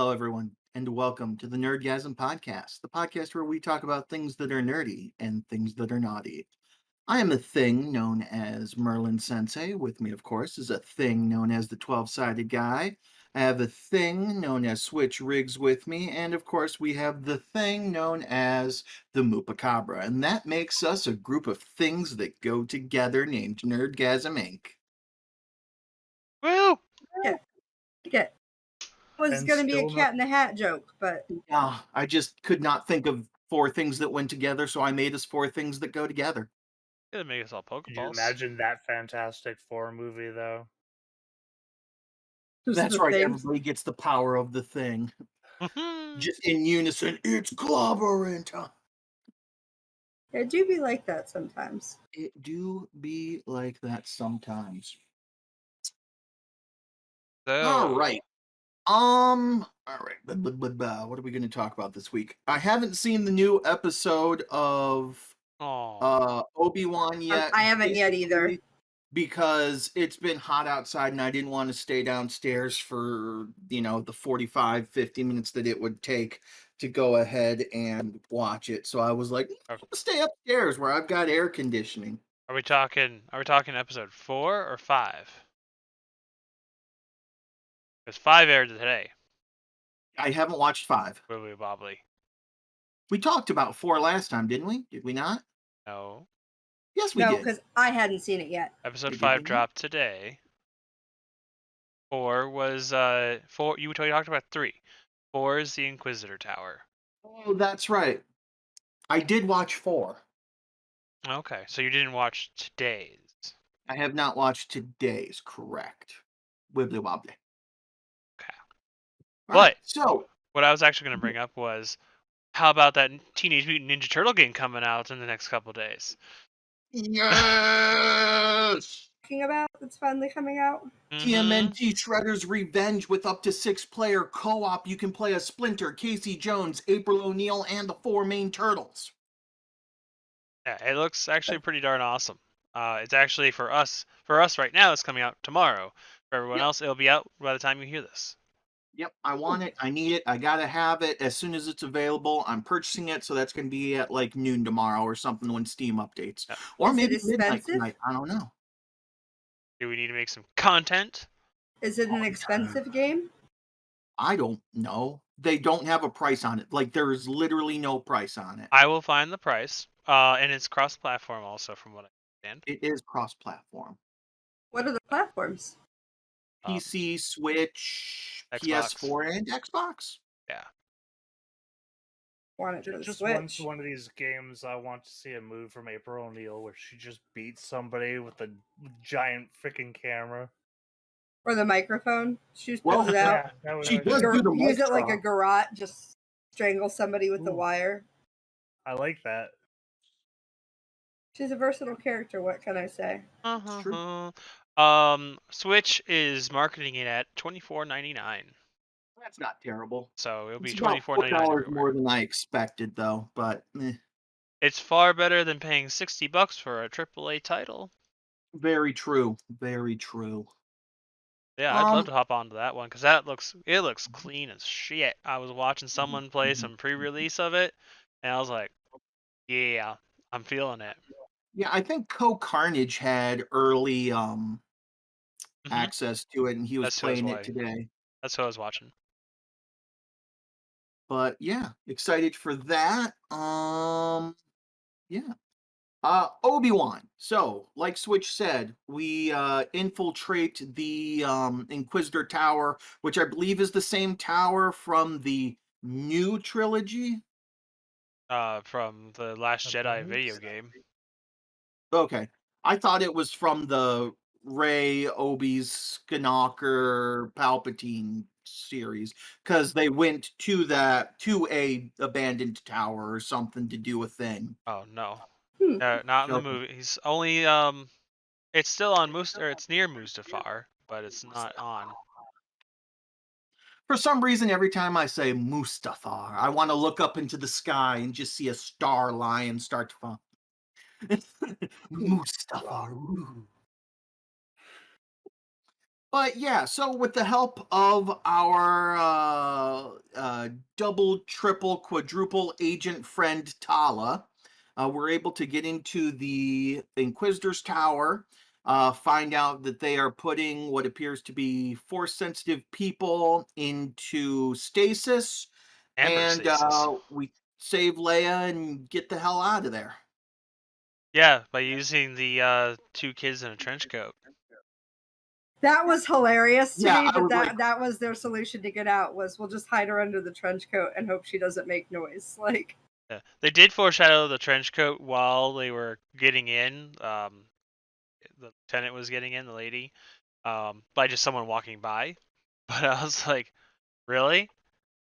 Hello, everyone, and welcome to the Nerdgasm Podcast, the podcast where we talk about things that are nerdy and things that are naughty. I am a thing known as Merlin Sensei. With me, of course, is a thing known as the 12-sided guy. I have a thing known as Switch Riggs with me, and of course, we have the thing known as the Moopacabra, and that makes us a group of things that go together named Nerdgasm Inc. Woo! Yeah, yeah. It was And going to be a still cat in the hat joke, but I just could not think of four things that went together, so I made us four things that go together. Gonna make us all Could you Pokeballs. imagine that Fantastic Four movie, though? those are That's the right, things. everybody gets the power of the thing. Just in unison, it's clobbering time. It do be like that sometimes. It do be like that sometimes. All right. All right. What are we going to talk about this week? I haven't seen the new episode of Obi Wan yet. I haven't yet either. basically Because it's been hot outside and I didn't want to stay downstairs for, the 45, 50 minutes that it would take to go ahead and watch it. So I was like, Okay. I'll stay upstairs where I've got air conditioning. Are we talking episode 4 or 5? Because 5 aired today. I haven't watched 5. Wibbly wobbly. We talked about 4 last time, didn't we? Did we not? No. Yes, we No, did. because I hadn't seen it yet. Episode Did 5 we? dropped today. 4 was 4 you talked about 3. 4 is the Inquisitor Tower. Oh, that's right. I did watch 4. Okay, so you didn't watch today's. I have not watched today's, correct. Wibbly wobbly. Okay. All right, But so what I was actually going to bring up was, how about that Teenage Mutant Ninja Turtle game coming out in the next couple days? yes! Talking about that's finally coming out. TMNT Shredder's Revenge with up to 6-player co-op. You can play as Splinter, Casey Jones, April O'Neil, and the 4 main turtles. Yeah, it looks actually pretty darn awesome. It's actually for us right now, it's coming out tomorrow. For everyone else, it'll be out by the time you hear this. Yep, I want it. I need it. I gotta have it as soon as it's available. I'm purchasing it, so that's gonna be at like noon tomorrow or something when Steam updates. Yeah. Or Is it maybe midnight expensive? tonight. I don't know. Do we need to make some content? Is it an expensive game? I don't know. They don't have a price on it. Like, there is literally no price on it. I will find the price. And it's cross-platform also, from what I understand. It is cross-platform. What are the platforms? PC, Switch, Xbox. PS4, and Xbox. Yeah. Want it for the Just Switch. one of these games, I want to see a move from April O'Neil where she just beats somebody with a giant freaking camera. Or the microphone. She just Well, pulls it out. She does do the Use mic it like a drop. garrote. Just strangle somebody with the Ooh. wire. I like that. She's a versatile character. What can I say? It's true. Switch is marketing it at $24.99. That's not terrible. So it'll be It's about $24.99 $4 everywhere. more than I expected, though. But It's far better than paying $60 for a AAA title. very true. Very true. Yeah, I'd love to hop onto that one because it looks clean as shit. I was watching someone play some pre-release of it, and I was like, yeah, I'm feeling it. Yeah, I think Co-Carnage had early access to it, and he was That's who I was playing it watching. today. That's who I was watching. But yeah, excited for that. Yeah. Obi Wan. So, like Switch said, we infiltrate the Inquisitor Tower, which I believe is the same tower from the new trilogy. From the Last Jedi video game. Okay, I thought it was from the Rey, Obi's, Skywalker, Palpatine series because they went to a abandoned tower or something to do a thing. Oh no, Hmm. not in the Okay. movie. He's only it's still on it's near Mustafar, but it's not on. For some reason, every time I say Mustafar, I want to look up into the sky and just see a star lion start to fall. Mustafar. Ooh. But yeah, so with the help of our double, triple, quadruple agent friend Tala, we're able to get into the Inquisitor's Tower, find out that they are putting what appears to be force-sensitive people into stasis, Amber and stasis. we save Leia and get the hell out of there. Yeah, by using the two kids in a trench coat. That was hilarious to Yeah, me, I but was like, that was their solution to get out, was we'll just hide her under the trench coat and hope she doesn't make noise. Like, Yeah. They did foreshadow the trench coat while they were getting in. The lieutenant was getting in, the lady, by just someone walking by. But I was like, really?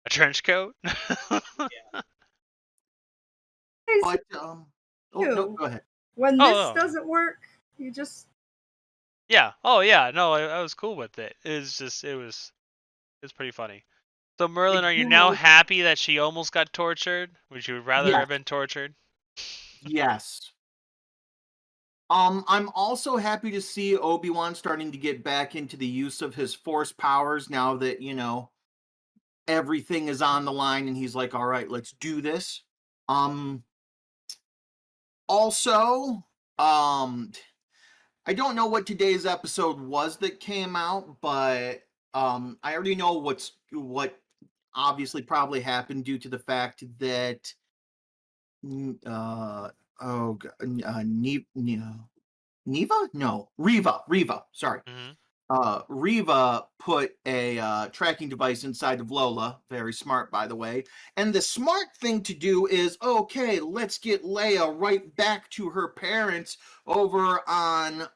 A trench coat? but oh no, you, go ahead. when Oh, this no. doesn't work, you just Yeah. Oh, yeah. No, I was cool with it. It's pretty funny. So, I Merlin, are you do now know, happy that she almost got tortured? Would you rather yes, have been tortured? yes. I'm also happy to see Obi Wan starting to get back into the use of his Force powers now that everything is on the line, and he's like, "All right, let's do this." Um, Also, I don't know what today's episode was that came out, but I already know what obviously probably happened due to the fact that uh oh Neva? No, Riva. Sorry. Hmm. Riva put a tracking device inside of Lola. Very smart, by the way. And the smart thing to do is, okay, let's get Leia right back to her parents over on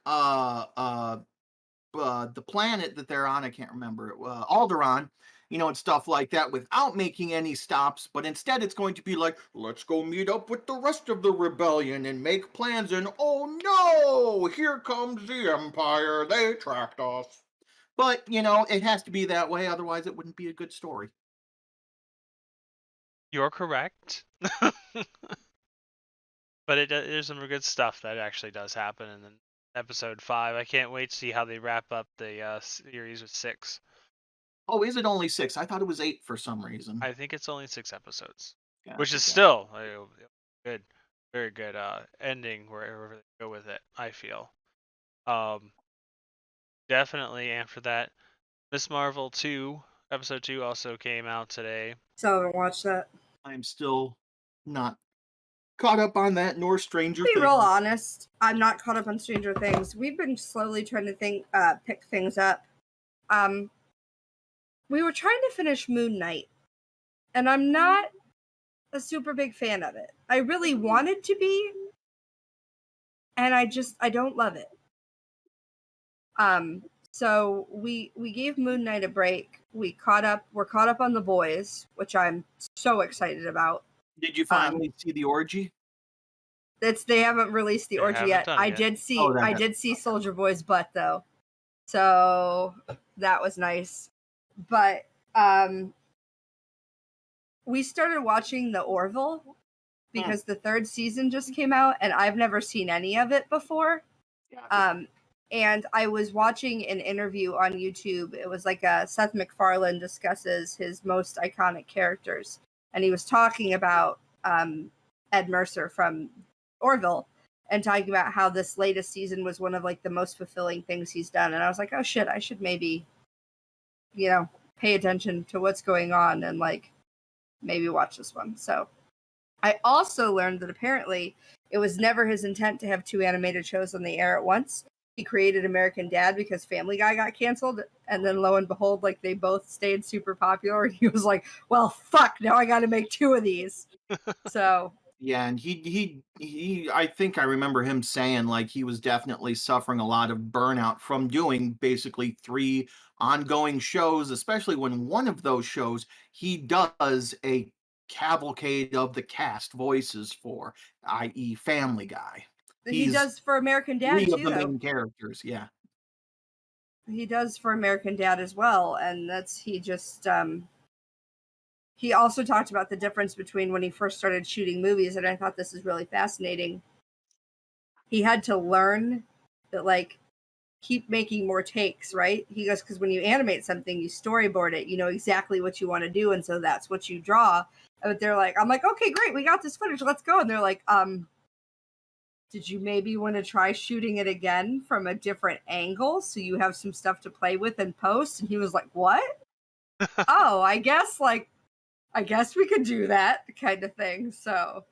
the planet that they're on. I can't remember it. Alderaan. And stuff like that without making any stops. But instead, it's going to be like, let's go meet up with the rest of the rebellion and make plans. And oh no, here comes the Empire. They tracked us. But, it has to be that way. Otherwise, it wouldn't be a good story. You're correct. But there's some good stuff that actually does happen in episode 5. I can't wait to see how they wrap up the series with 6. Oh, is it only 6? I thought it was 8 for some reason. I think it's only 6 episodes, which Gotcha, is gotcha. still a good, very good ending wherever they go with it. I feel. Um, Definitely. And for that, Miss Marvel 2, episode 2 also came out today. still haven't watched that. I'm still not caught up on that, nor Stranger To be real Things. honest, I'm not caught up on Stranger Things. We've been slowly trying to pick things up. We were trying to finish Moon Knight, and I'm not a super big fan of it. I really wanted to be, and I don't love it. So we gave Moon Knight a break. We're caught up on The Boys, which I'm so excited about. Did you finally see the orgy? They haven't released the They orgy haven't yet. done it yet. Oh, that I has did see Soldier Boy's butt though. So that was nice. But we started watching The Orville because the 3rd season just came out and I've never seen any of it before. Gotcha. And I was watching an interview on YouTube. It was like Seth MacFarlane discusses his most iconic characters. And he was talking about Ed Mercer from Orville and talking about how this latest season was one of like the most fulfilling things he's done. And I was like, oh shit, I should maybe, pay attention to what's going on and like maybe watch this one. So I also learned that apparently it was never his intent to have 2 animated shows on the air at once. He created American Dad because Family Guy got canceled, and then lo and behold, like they both stayed super popular. And he was like, "Well, fuck! Now I got to make 2 of these." So Yeah, and he I think I remember him saying like he was definitely suffering a lot of burnout from doing basically 3 ongoing shows, especially when one of those shows he does a cavalcade of the cast voices for, i.e. Family Guy. he He's does for American Dad 3 of too, the though. main characters, yeah. He does for American Dad as well, and he also talked about the difference between when he first started shooting movies, and I thought this is really fascinating. He had to learn that like keep making more takes, right? He goes, because when you animate something, you storyboard it, you know exactly what you want to do, and so that's what you draw. But they're like, I'm like, okay, great, we got this footage, let's go. And they're like, did you maybe want to try shooting it again from a different angle so you have some stuff to play with in post? And he was like, what? Oh, I guess we could do that kind of thing. So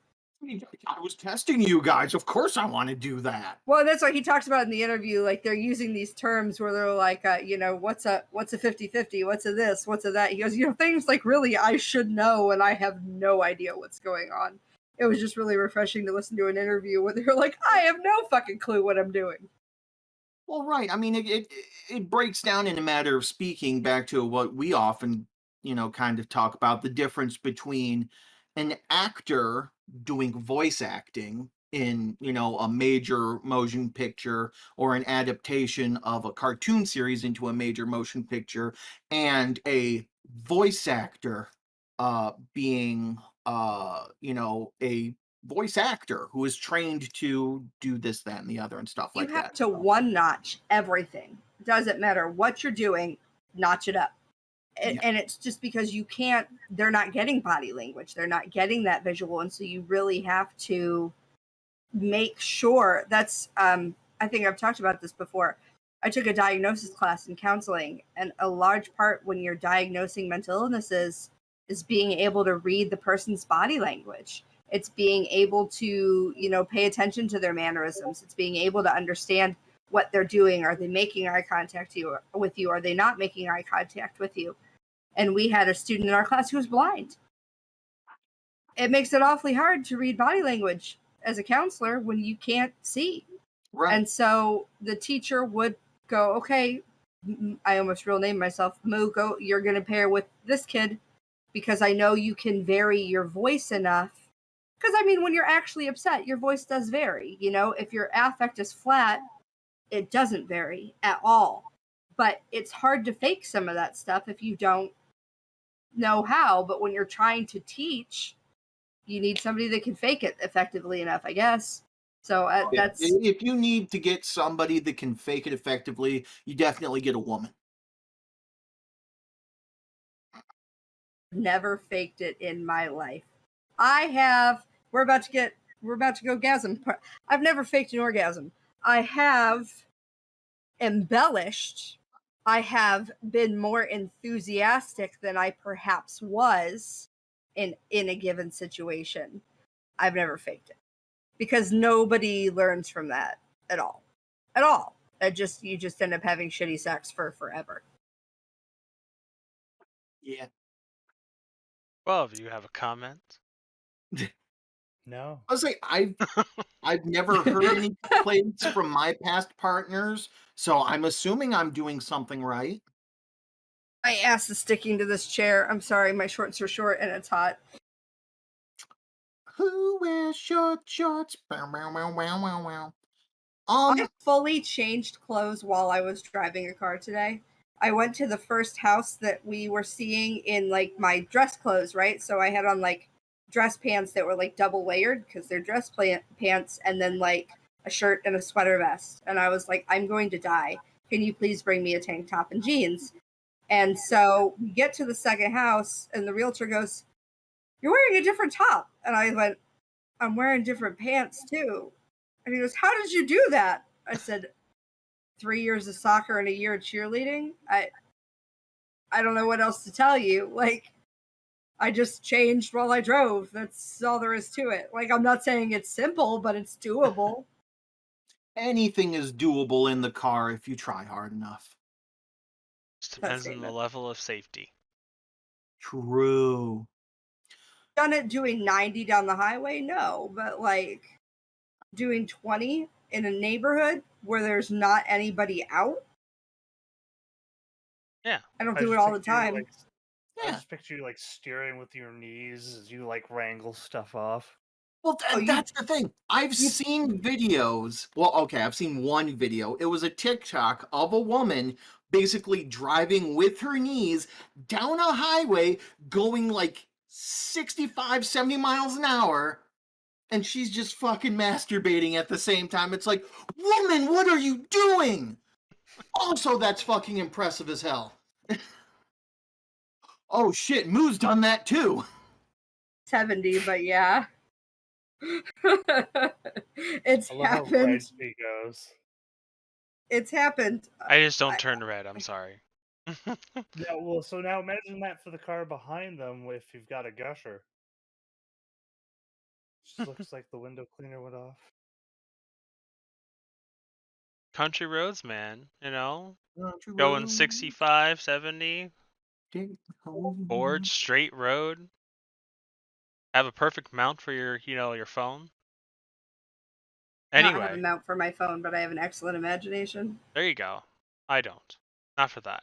I was testing you guys. Of course I want to do that. well, that's what he talks about in the interview. Like they're using these terms where they're like, what's a 50-50? What's a this? What's a that? He goes, things like really I should know and I have no idea what's going on. It was just really refreshing to listen to an interview where they're like, I have no fucking clue what I'm doing. Well, right. I mean, it breaks down in a matter of speaking back to what we often, kind of talk about, the difference between an actor doing voice acting in, a major motion picture or an adaptation of a cartoon series into a major motion picture, and a voice actor being a voice actor who is trained to do this, that, and the other and stuff You like have that. to one notch everything. Doesn't matter what you're doing, notch it up. Yeah. And it's just because they're not getting body language. They're not getting that visual. And so you really have to make sure that's, I think I've talked about this before. I took a diagnosis class in counseling, and a large part when you're diagnosing mental illnesses is being able to read the person's body language. It's being able to, pay attention to their mannerisms. It's being able to understand what they're doing. Are they making eye contact with you? Are they not making eye contact with you? And we had a student in our class who was blind. It makes it awfully hard to read body language as a counselor when you can't see. Right. And so the teacher would go, okay, I almost real named myself, Moo, go, you're going to pair with this kid because I know you can vary your voice enough. Because, I mean, when you're actually upset, your voice does vary. If your affect is flat, it doesn't vary at all. But it's hard to fake some of that stuff if you don't know how. But when you're trying to teach, you need somebody that can fake it effectively enough, I guess. So that's... If you need to get somebody that can fake it effectively, you definitely get a woman. Never faked it in my life. We're about to go gasm. I've never faked an orgasm. I have embellished. I have been more enthusiastic than I perhaps was in a given situation. I've never faked it because nobody learns from that at all. You just end up having shitty sex for forever. Yeah. Well, if you have a comment. No. I was like, I've never heard any complaints from my past partners, so I'm assuming I'm doing something right. My ass is sticking to this chair. I'm sorry, my shorts are short and it's hot. Who wears short shorts? Bow, bow, bow, wow, wow, wow. I fully changed clothes while I was driving a car today. I went to the first house that we were seeing in like my dress clothes, right? So I had on like dress pants that were like double layered because they're dress pants, and then like a shirt and a sweater vest. And I was like, I'm going to die. Can you please bring me a tank top and jeans? And so we get to the second house, and the realtor goes, "You're wearing a different top." And I went, "I'm wearing different pants too." And he goes, "How did you do that?" I said, 3 years of soccer and a year of cheerleading. I don't know what else to tell you. Like, I just changed while I drove. That's all there is to it. Like, I'm not saying it's simple, but it's doable. Anything is doable in the car if you try hard enough. Just depends on the level of safety. True. Done it doing 90 down the highway? No, but like doing 20 in a neighborhood where there's not anybody out? Yeah. I don't do it all the time. I just picture you like steering with your knees as you like wrangle stuff off. Well, that's the thing. I've seen videos. Well, okay, I've seen one video. It was a TikTok of a woman basically driving with her knees down a highway going like 65, 70 miles an hour, and she's just fucking masturbating at the same time. It's like, woman, what are you doing? Also, that's fucking impressive as hell. Oh shit, Moo's done that too. 70, but yeah. It's I love how happened. red she goes. It's happened. I just don't turn red. I'm sorry. Yeah, well, so now imagine that for the car behind them if you've got a gusher. Just looks like the window cleaner went off. Country roads, man. You know, Country going road, 65, 70, take me home. board, straight road. Have a perfect mount for your, your phone. I don't have a Anyway, mount for my phone, but I have an excellent imagination. there you go. I don't. Not for that.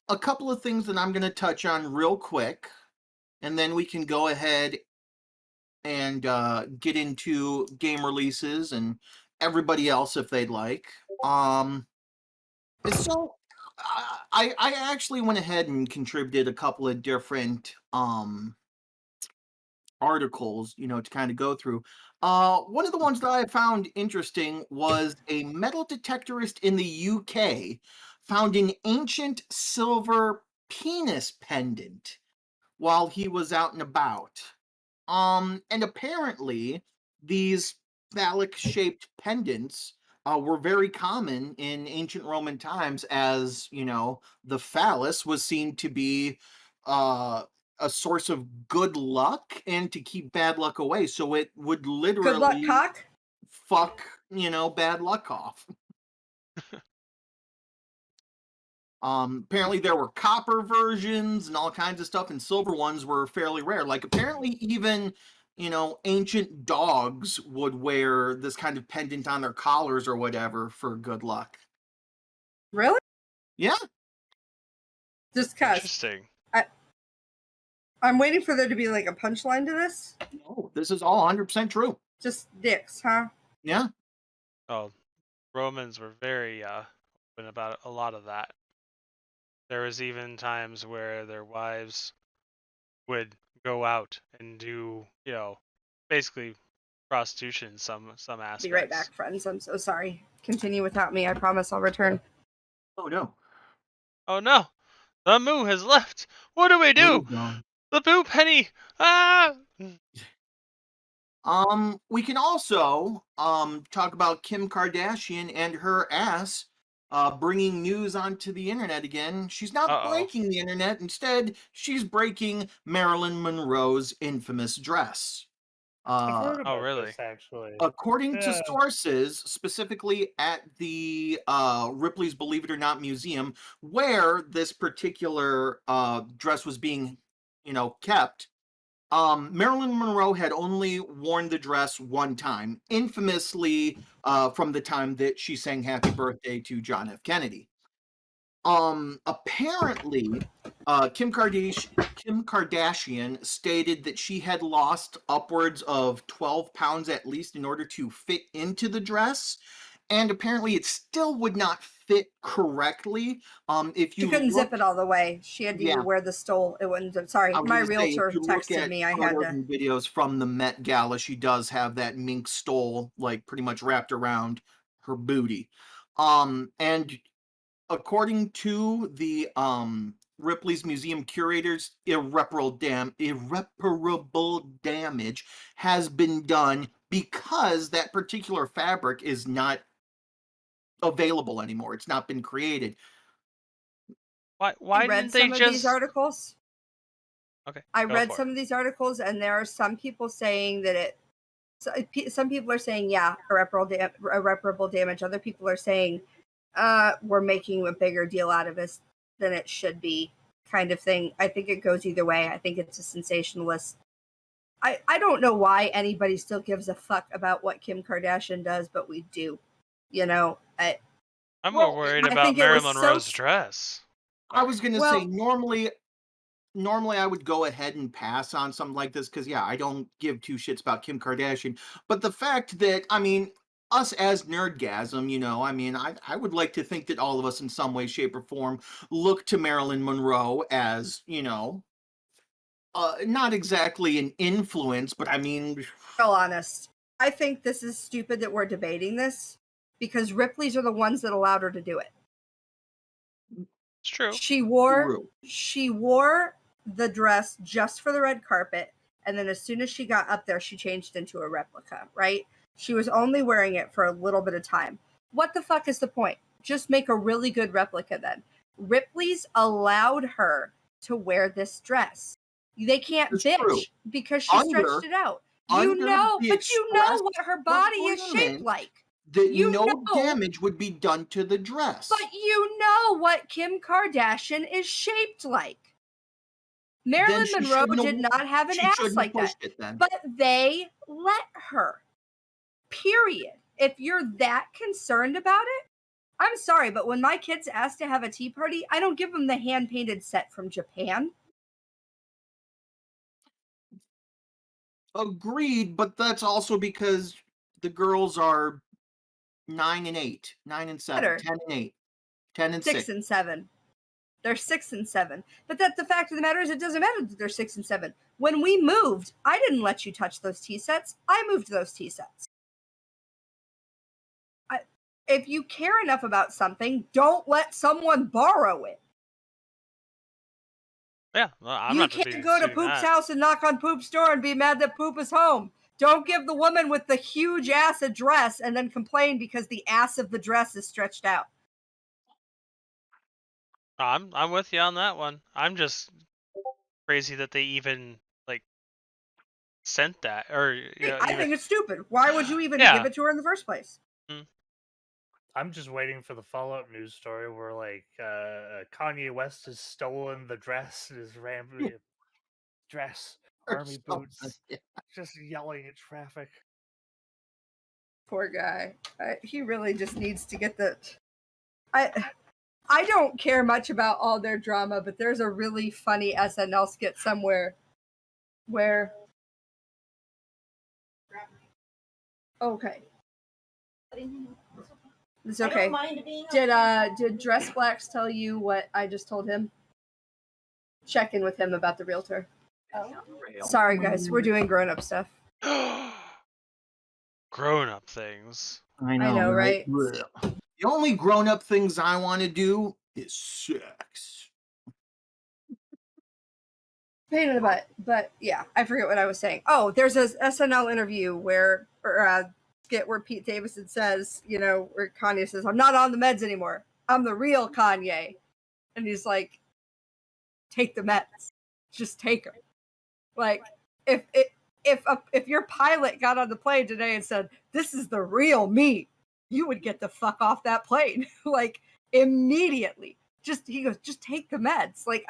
A couple of things that I'm going to touch on real quick, and then we can go ahead and get into game releases and everybody else if they'd like. So I actually went ahead and contributed a couple of different articles, to kind of go through. One of the ones that I found interesting was a metal detectorist in the UK found an ancient silver penis pendant while he was out and about. And apparently these phallic-shaped pendants were very common in ancient Roman times, as the phallus was seen to be uh, a source of good luck and to keep bad luck away. So it would Good luck, literally cock. fuck, bad luck off. Apparently there were copper versions and all kinds of stuff, and silver ones were fairly rare. Like apparently even, ancient dogs would wear this kind of pendant on their collars or whatever for good luck. Really? Yeah. Just cause. Interesting. I'm waiting for there to be like a punchline to this. No, this is all 100% true. Just dicks, huh? Yeah. Oh, Romans were very open about a lot of that. There was even times where their wives would go out and do, basically prostitution in some aspects. Be right back, friends. I'm so sorry. Continue without me. I promise I'll return. Oh no. Oh no, the moo has left. What do we do? Moo's gone. The poo penny. Ah. We can also talk about Kim Kardashian and her ass bringing news onto the internet again. She's not Uh-oh. breaking the internet. Instead, she's breaking Marilyn Monroe's infamous dress. I've heard Oh, about really? this actually. According to Yeah. sources, specifically at the Ripley's Believe It or Not Museum, where this particular dress was being, kept, Marilyn Monroe had only worn the dress one time, infamously from the time that she sang Happy Birthday to John F. Kennedy. Apparently, Kim Kardashian stated that she had lost upwards of 12 pounds at least in order to fit into the dress. And apparently it still would not fit correctly. If She you couldn't look, zip it all the way. She had to Yeah. wear the stole. It wouldn't. Sorry, I was my gonna say, if realtor you look texted at me. I had photos to. and videos from the Met Gala, she does have that mink stole like pretty much wrapped around her booty. And according to the Ripley's Museum curators, irreparable damage has been done because that particular fabric is not available anymore. It's not been created. Why I read didn't they some of these just articles. Okay, I go read for some it. of these articles, and there are some people saying that it. Some people are saying, yeah, irreparable damage. Other people are saying, we're making a bigger deal out of this than it should be, kind of thing. I think it goes either way. I think it's a sensationalist. I don't know why anybody still gives a fuck about what Kim Kardashian does, but we do. You know, I'm Well, more worried I about think it was Marilyn so Monroe's st- dress. I was Sorry. gonna Well- say normally I would go ahead and pass on something like this because yeah, I don't give two shits about Kim Kardashian. But the fact that us as Nerdgasm, I would like to think that all of us in some way, shape, or form look to Marilyn Monroe as, not exactly an influence, but real honest. I think this is stupid that we're debating this because Ripley's are the ones that allowed her to do it. It's true. She wore True. the dress just for the red carpet, and then as soon as she got up there, she changed into a replica, right? She was only wearing it for a little bit of time. What the fuck is the point? Just make a really good replica then. Ripley's allowed her to wear this dress. They can't It's bitch true. because she Under- stretched it out. under You know the what her body is shaped requirement like. that You no know- damage would be done to the dress. But you know what Kim Kardashian is shaped like. Marilyn she Monroe shouldn't have- did not have an she ass shouldn't like have that. pushed it then. But they let her. Period. If you're that concerned about it, I'm sorry, but when my kids ask to have a tea party, I don't give them the hand-painted set from Japan. Agreed, but that's also because the girls are 9 and 8, 9 and 7, Better. 10 and 8, 10 and 6 6. and 7. They're 6 and 7. But that the fact of the matter is, it doesn't matter that they're 6 and 7. When we moved, I didn't let you touch those tea sets. I moved those tea sets. If you care enough about something, don't let someone borrow it. Yeah, well, I'm you not can't go to disputing Poop's that. house and knock on Poop's door and be mad that Poop is home. Don't give the woman with the huge ass a dress and then complain because the ass of the dress is stretched out. I'm with you on that one. I'm just crazy that they even like sent that, or I think it's stupid. Why would you even Yeah. give it to her in the first place? I'm just waiting for the Fallout news story where like Kanye West has stolen the dress and his dress, Or army something, boots, yeah. just yelling at traffic. Poor guy. He really just needs to get the. I don't care much about all their drama, but there's a really funny SNL skit somewhere where. Okay. It's okay. Did Dress Blacks tell you what I just told him? Check in with him about the realtor. Sorry, guys, we're doing grown-up stuff. grown-up things. I I know, right? The only grown-up things I want to do is sex. Pain in the butt, but yeah, I forget what I was saying. Oh, there's a SNL interview where, skit where Pete Davidson says, where Kanye says, "I'm not on the meds anymore. I'm the real Kanye," and he's like, "Take the meds, just take them." Like, if your pilot got on the plane today and said, "This is the real me," you would get the fuck off that plane, like immediately. He goes, "Just take the meds." Like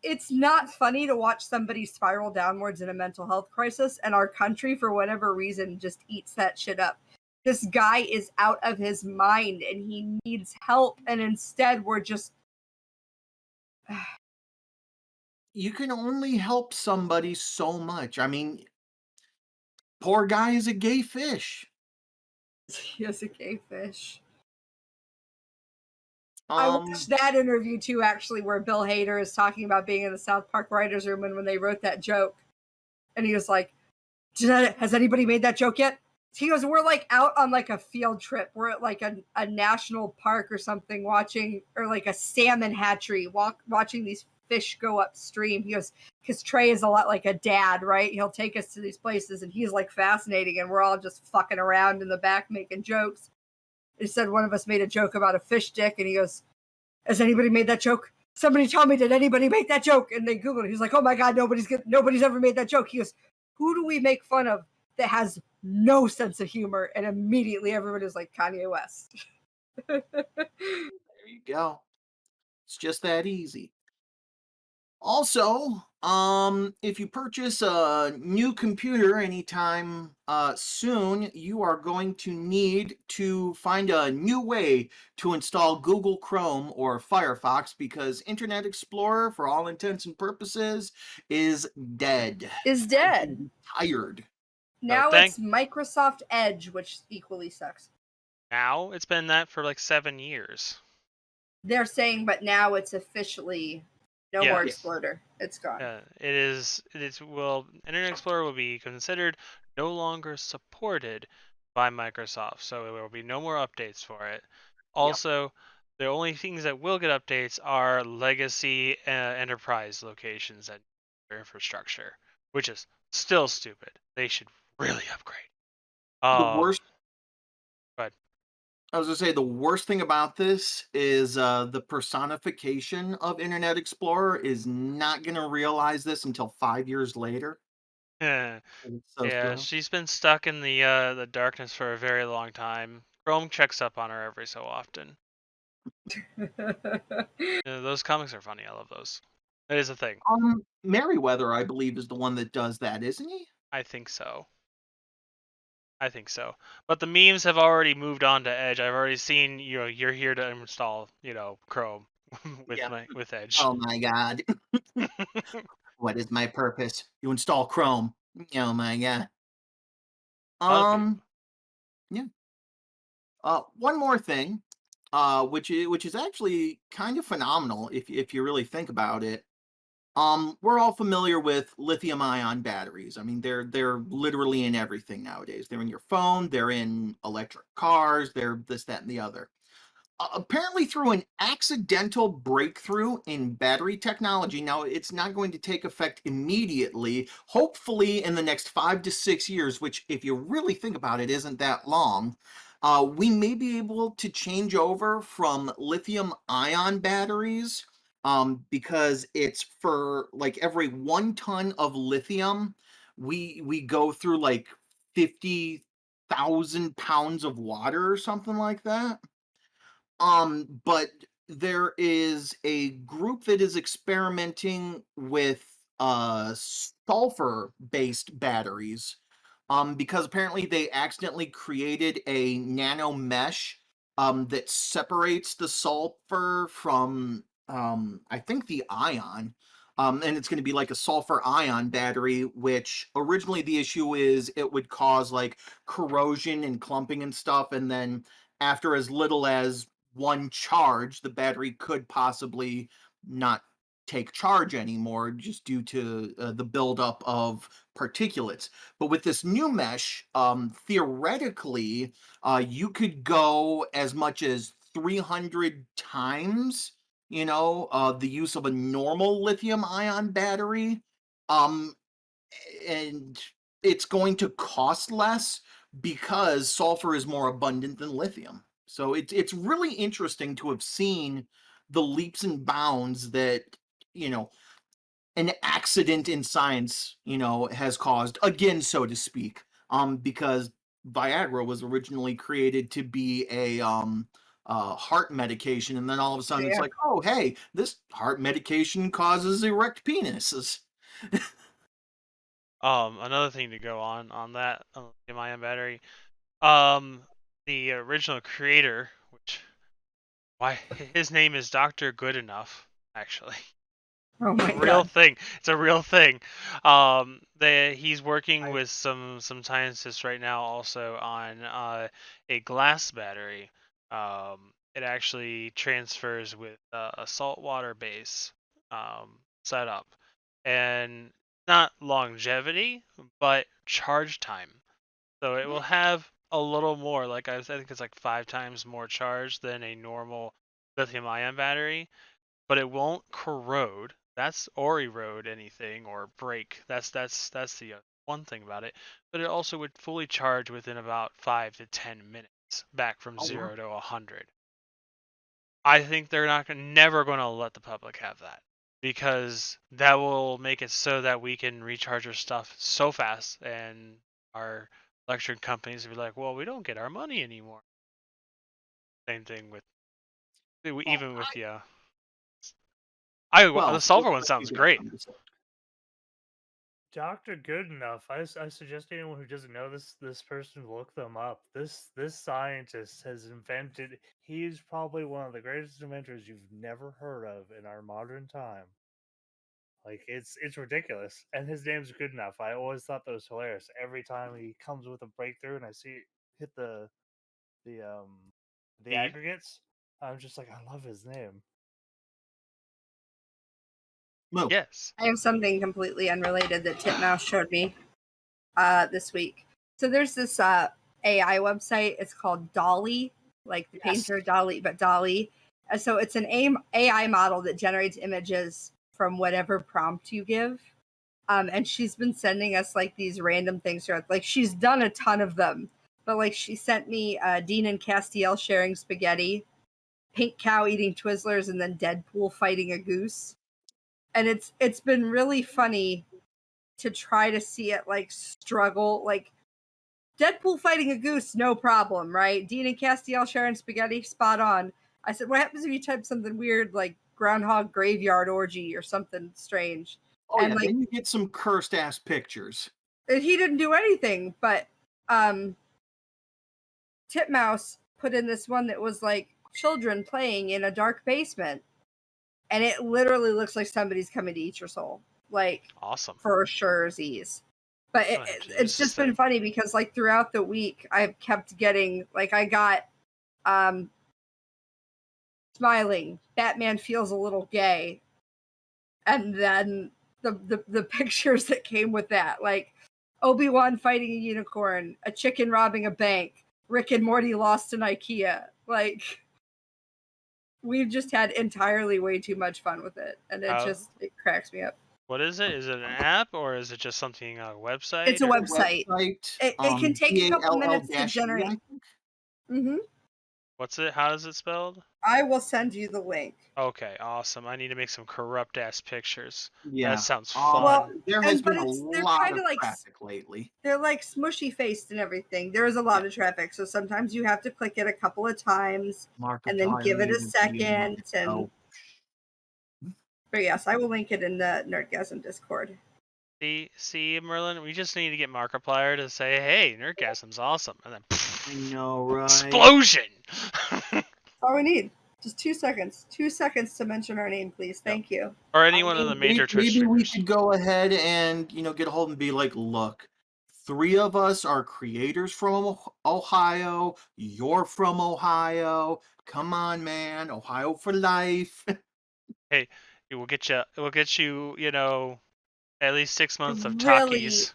it's not funny to watch somebody spiral downwards in a mental health crisis, and our country, for whatever reason, just eats that shit up. This guy is out of his mind and he needs help, and instead we're just. You can only help somebody so much. I mean, poor guy is a gay fish. He is a gay fish. I watched that interview too, actually, where Bill Hader is talking about being in the South Park writers' room and when they wrote that joke, and he was like, "Has anybody made that joke yet?" He goes, "We're like out on like a field trip. We're at like a national park or something, watching, or like a salmon hatchery, watching these fish go upstream." He goes, "Because Trey is a lot like a dad, right? He'll take us to these places, and he's like fascinating, and we're all just fucking around in the back making jokes." He said one of us made a joke about a fish dick, and he goes, "Has anybody made that joke? Somebody tell me, did anybody make that joke?" And they Googled it. He's like, "Oh my God, nobody's ever made that joke." He goes, "Who do we make fun of that has no sense of humor?" And immediately everybody was like, Kanye West. There you go. It's just that easy. Also, if you purchase a new computer anytime soon, you are going to need to find a new way to install Google Chrome or Firefox because Internet Explorer, for all intents and purposes, is dead. Is dead. Tired. Now thank- it's Microsoft Edge, which equally sucks. Now it's been that for like 7 years. They're saying, but now it's officially no Yeah. more Yes. Explorer. It's gone. It is. Well, Internet Explorer will be considered no longer supported by Microsoft, so there will be no more updates for it. Also, the only things that will get updates are legacy enterprise locations and infrastructure, which is still stupid. They should really upgrade. The worst But I was gonna say the worst thing about this is the personification of Internet Explorer is not gonna realize this until 5 years later. It's so yeah, slow. she's been stuck in the darkness for a very long time. Chrome checks up on her every so often. Those comics are funny. I love those. It is a thing. Merriweather, I believe, is the one that does that, isn't he? I think so. I think so. But the memes have already moved on to Edge. I've already seen, you're here to install, Chrome Yeah. with Edge. Oh my god. What is my purpose? You install Chrome. Oh my god. A lot of people. Yeah. One more thing, which is actually kind of phenomenal if you really think about it. We're all familiar with lithium ion batteries. I mean, they're literally in everything nowadays. They're in your phone, they're in electric cars, they're this, that, and the other. Apparently, through an accidental breakthrough in battery technology, now it's not going to take effect immediately, hopefully in the next 5 to 6 years, which, if you really think about it, isn't that long. We may be able to change over from lithium ion batteries, because it's for like every 1 ton of lithium, we go through like 50,000 pounds of water or something like that. But there is a group that is experimenting with sulfur-based batteries, because apparently they accidentally created a nano mesh that separates the sulfur from I think the ion. And it's going to be like a sulfur ion battery, which originally the issue is it would cause like corrosion and clumping and stuff, and then after as little as one charge, the battery could possibly not take charge anymore just due to the buildup of particulates. But with this new mesh, theoretically, you could go as much as 300 times, the use of a normal lithium ion battery. Um, and it's going to cost less because sulfur is more abundant than lithium. So it's really interesting to have seen the leaps and bounds that you know an accident in science has caused, again, so to speak. Because Viagra was originally created to be a heart medication, and then all of a sudden it's Yeah. like, oh hey, this heart medication causes erect penises. Another thing to go on that lithium-ion battery. Um, the original creator, which why his name is Doctor Goodenough, actually. Oh my Real god. thing. It's a real thing. He's working with some scientists right now also on a glass battery. It actually transfers with a saltwater base setup, and not longevity, but charge time. So it will have a little more, like I think it's like 5 times more charge than a normal lithium-ion battery, but it won't corrode. That's or erode anything or break. That's the one thing about it. But it also would fully charge within about 5 to 10 minutes, back from Oh wow. 0 to 100. I think they're never going to let the public have that, because that will make it so that we can recharge our stuff so fast, and our electric companies will be like, well, we don't get our money anymore. Same thing with Well, even with I the well, sulfur one sounds you got great. something to say. Doctor Goodenough. I suggest anyone who doesn't know this person look them up. This scientist has invented. He's probably one of the greatest inventors you've never heard of in our modern time. Like it's ridiculous, and his name's Goodenough. I always thought that was hilarious. Every time he comes with a breakthrough, and I see it hit the the Eve? aggregates, I'm just like, I love his name. Moo. Yes. I have something completely unrelated that Titmouse showed me this week. So there's this AI website. It's called Dolly, like the painter Dolly, but Dolly. So it's an AI model that generates images from whatever prompt you give. And she's been sending us like these random things. Like she's done a ton of them, but like she sent me Dean and Castiel sharing spaghetti, pink cow eating Twizzlers, and then Deadpool fighting a goose. And it's been really funny to try to see it like struggle, like Deadpool fighting a goose, no problem, right? Dean and Castiel sharing spaghetti, spot on. I said, what happens if you type something weird like groundhog graveyard orgy or something strange? Oh And yeah, like then you get some cursed ass pictures. he didn't do anything, but Titmouse put in this one that was like children playing in a dark basement, and it literally looks like somebody's coming to eat your soul, like Awesome. for sure's. But Oh, it's just been funny because like throughout the week I've kept getting like I got smiling Batman feels a little gay, and then the pictures that came with that, like Obi Wan fighting a unicorn, a chicken robbing a bank, Rick and Morty lost in IKEA. Like we've just had entirely way too much fun with it, and it cracks me up. What is it? Is it an app or is it just something a website? It's a or- website. It can take a couple minutes to generate. Mm-hmm. What's it? How is it spelled? I will send you the link. Okay, awesome. I need to make some corrupt ass pictures. Yeah. That sounds fun. Well, there has but been a they're lot kind of of like traffic lately. they're like smushy faced and everything. There is a lot of traffic, so sometimes you have to click it a couple of times and then give it a second. And but yes, I will link it in the Nerdgasm Discord. See, Merlin, we just need to get Markiplier to say, "Hey, Nerdgasm's awesome," and then I know, right? explosion. That's all we need. Just 2 seconds. 2 seconds to mention our name, please. Thank you. Or any one of the major Twitch Maybe we streamers. could go ahead and get a hold and be like, look, 3 of us are creators from Ohio. You're from Ohio. Come on, man. Ohio for life. Hey, it will get you. It will get you. At least 6 months of Really, talkies.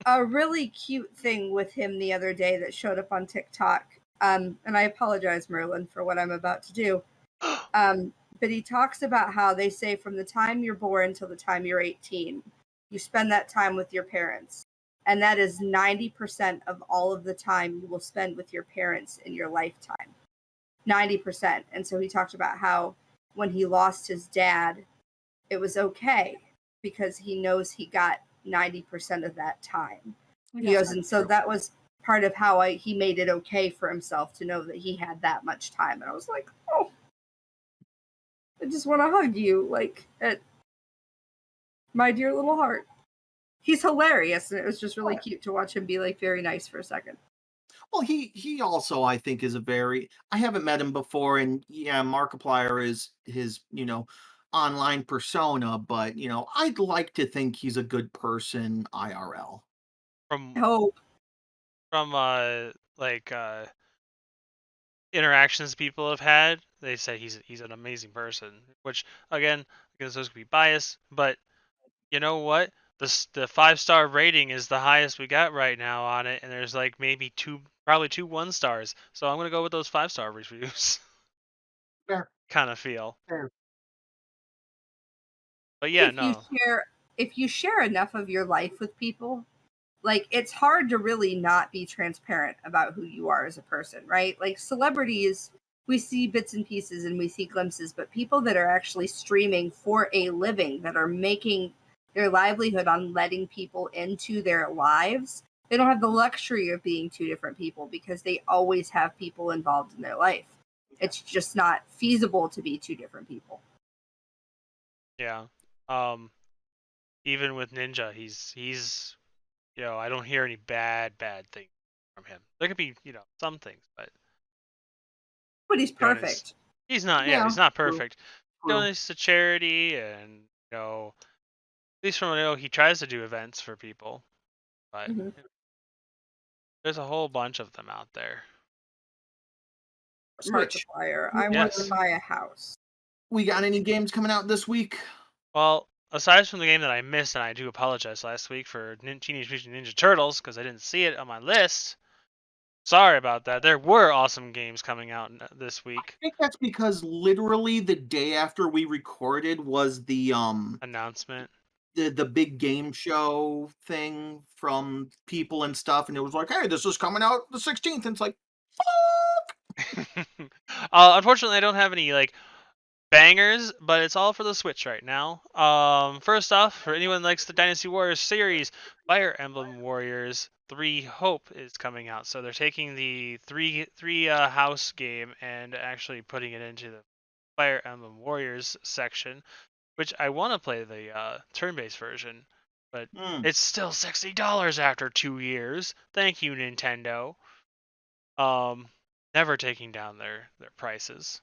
a really cute thing with him the other day that showed up on TikTok. And I apologize, Merlin, for what I'm about to do. But he talks about how they say from the time you're born till the time you're 18, you spend that time with your parents. And that is 90% of all of the time you will spend with your parents in your lifetime. 90%. And so he talked about how when he lost his dad, it was okay because he knows he got 90% of that time. He goes, and so that was part of how he made it okay for himself to know that he had that much time. And I was like, oh, I just want to hug you, like, at my dear little heart. He's hilarious, and it was just really cute to watch him be, like, very nice for a second. Well, he also, I think, is I haven't met him before, and yeah, Markiplier is his, online persona, but, I'd like to think he's a good person IRL. Hope. From interactions people have had, they say he's an amazing person. Which again, I guess those could be biased, but you know what? The 5-star rating is the highest we got right now on it, and there's like maybe probably 2 1-stars. So I'm gonna go with those 5-star reviews. Fair. Kind of feel. Fair. But yeah, no. If you share enough of your life with people, like it's hard to really not be transparent about who you are as a person, right? Like celebrities, we see bits and pieces and we see glimpses, but people that are actually streaming for a living, that are making their livelihood on letting people into their lives, they don't have the luxury of being 2 different people because they always have people involved in their life. It's just not feasible to be 2 different people. Yeah. Even with Ninja, he's I don't hear any bad things from him. There could be, some things, but he's perfect. He's not. Yeah, he's not perfect. He donates to charity, and at least from what I know, he tries to do events for people. But there's a whole bunch of them out there. Markiplier. I want to buy a house. We got any games coming out this week? Well, aside from the game that I missed, and I do apologize last week for Teenage Mutant Ninja Turtles because I didn't see it on my list. Sorry about that. There were awesome games coming out this week. I think that's because literally the day after we recorded was the Announcement. the big game show thing from people and stuff, and it was like, hey, this is coming out the 16th, and it's like, fuck. Unfortunately, I don't have any like bangers, but it's all for the Switch right now. First off, for anyone who likes the Dynasty Warriors series, Fire Emblem Warriors 3 Hope is coming out. So they're taking the three house game and actually putting it into the Fire Emblem Warriors section, which I want to play the turn-based version, but it's still $60 after 2 years. Thank you, Nintendo. Never taking down their prices.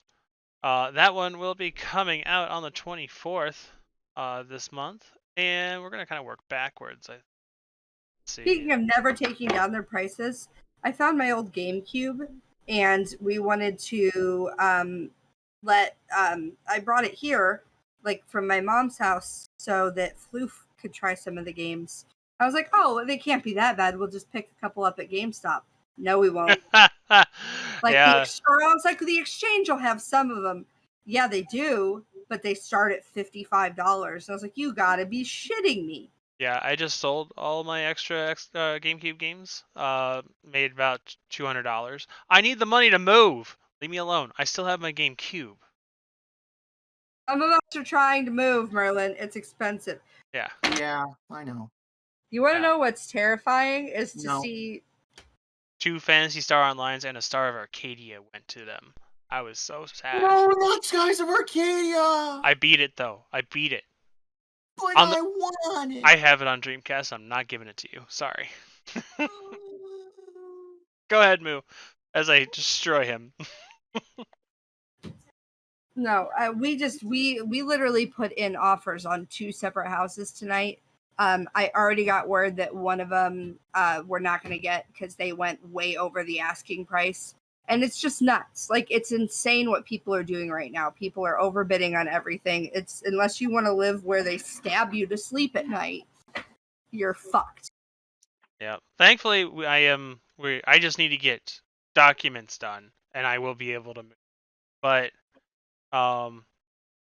That one will be coming out on the 24th this month, and we're gonna kind of work backwards. Let's see. Speaking of never taking down their prices, I found my old GameCube, and we wanted to I brought it here, like from my mom's house, so that Floof could try some of the games. I was like, oh, they can't be that bad. We'll just pick a couple up at GameStop. No, we won't. Like yeah. I was like, the exchange will have some of them. Yeah, they do, but they start at $55. I was like, you gotta be shitting me. Yeah, I just sold all my extra GameCube games. Made about $200. I need the money to move. Leave me alone. I still have my GameCube. Some of us are trying to move, Merlin. It's expensive. Yeah. Yeah, I know. You want to Yeah. know what's terrifying is to No. see 2 Phantasy Star Onlines and a Star of Arcadia went to them. I was so sad. No, not Skies of Arcadia. I beat it though. I beat it. But On the- I want it. I have it on Dreamcast. I'm not giving it to you. Sorry. Go ahead, Moo, as I destroy him. no. We literally put in offers on 2 separate houses tonight. I already got word that one of them we're not going to get because they went way over the asking price. And it's just nuts. Like, it's insane what people are doing right now. People are overbidding on everything. It's unless you want to live where they stab you to sleep at night, you're fucked. Yeah. Thankfully, I just need to get documents done, and I will be able to move. But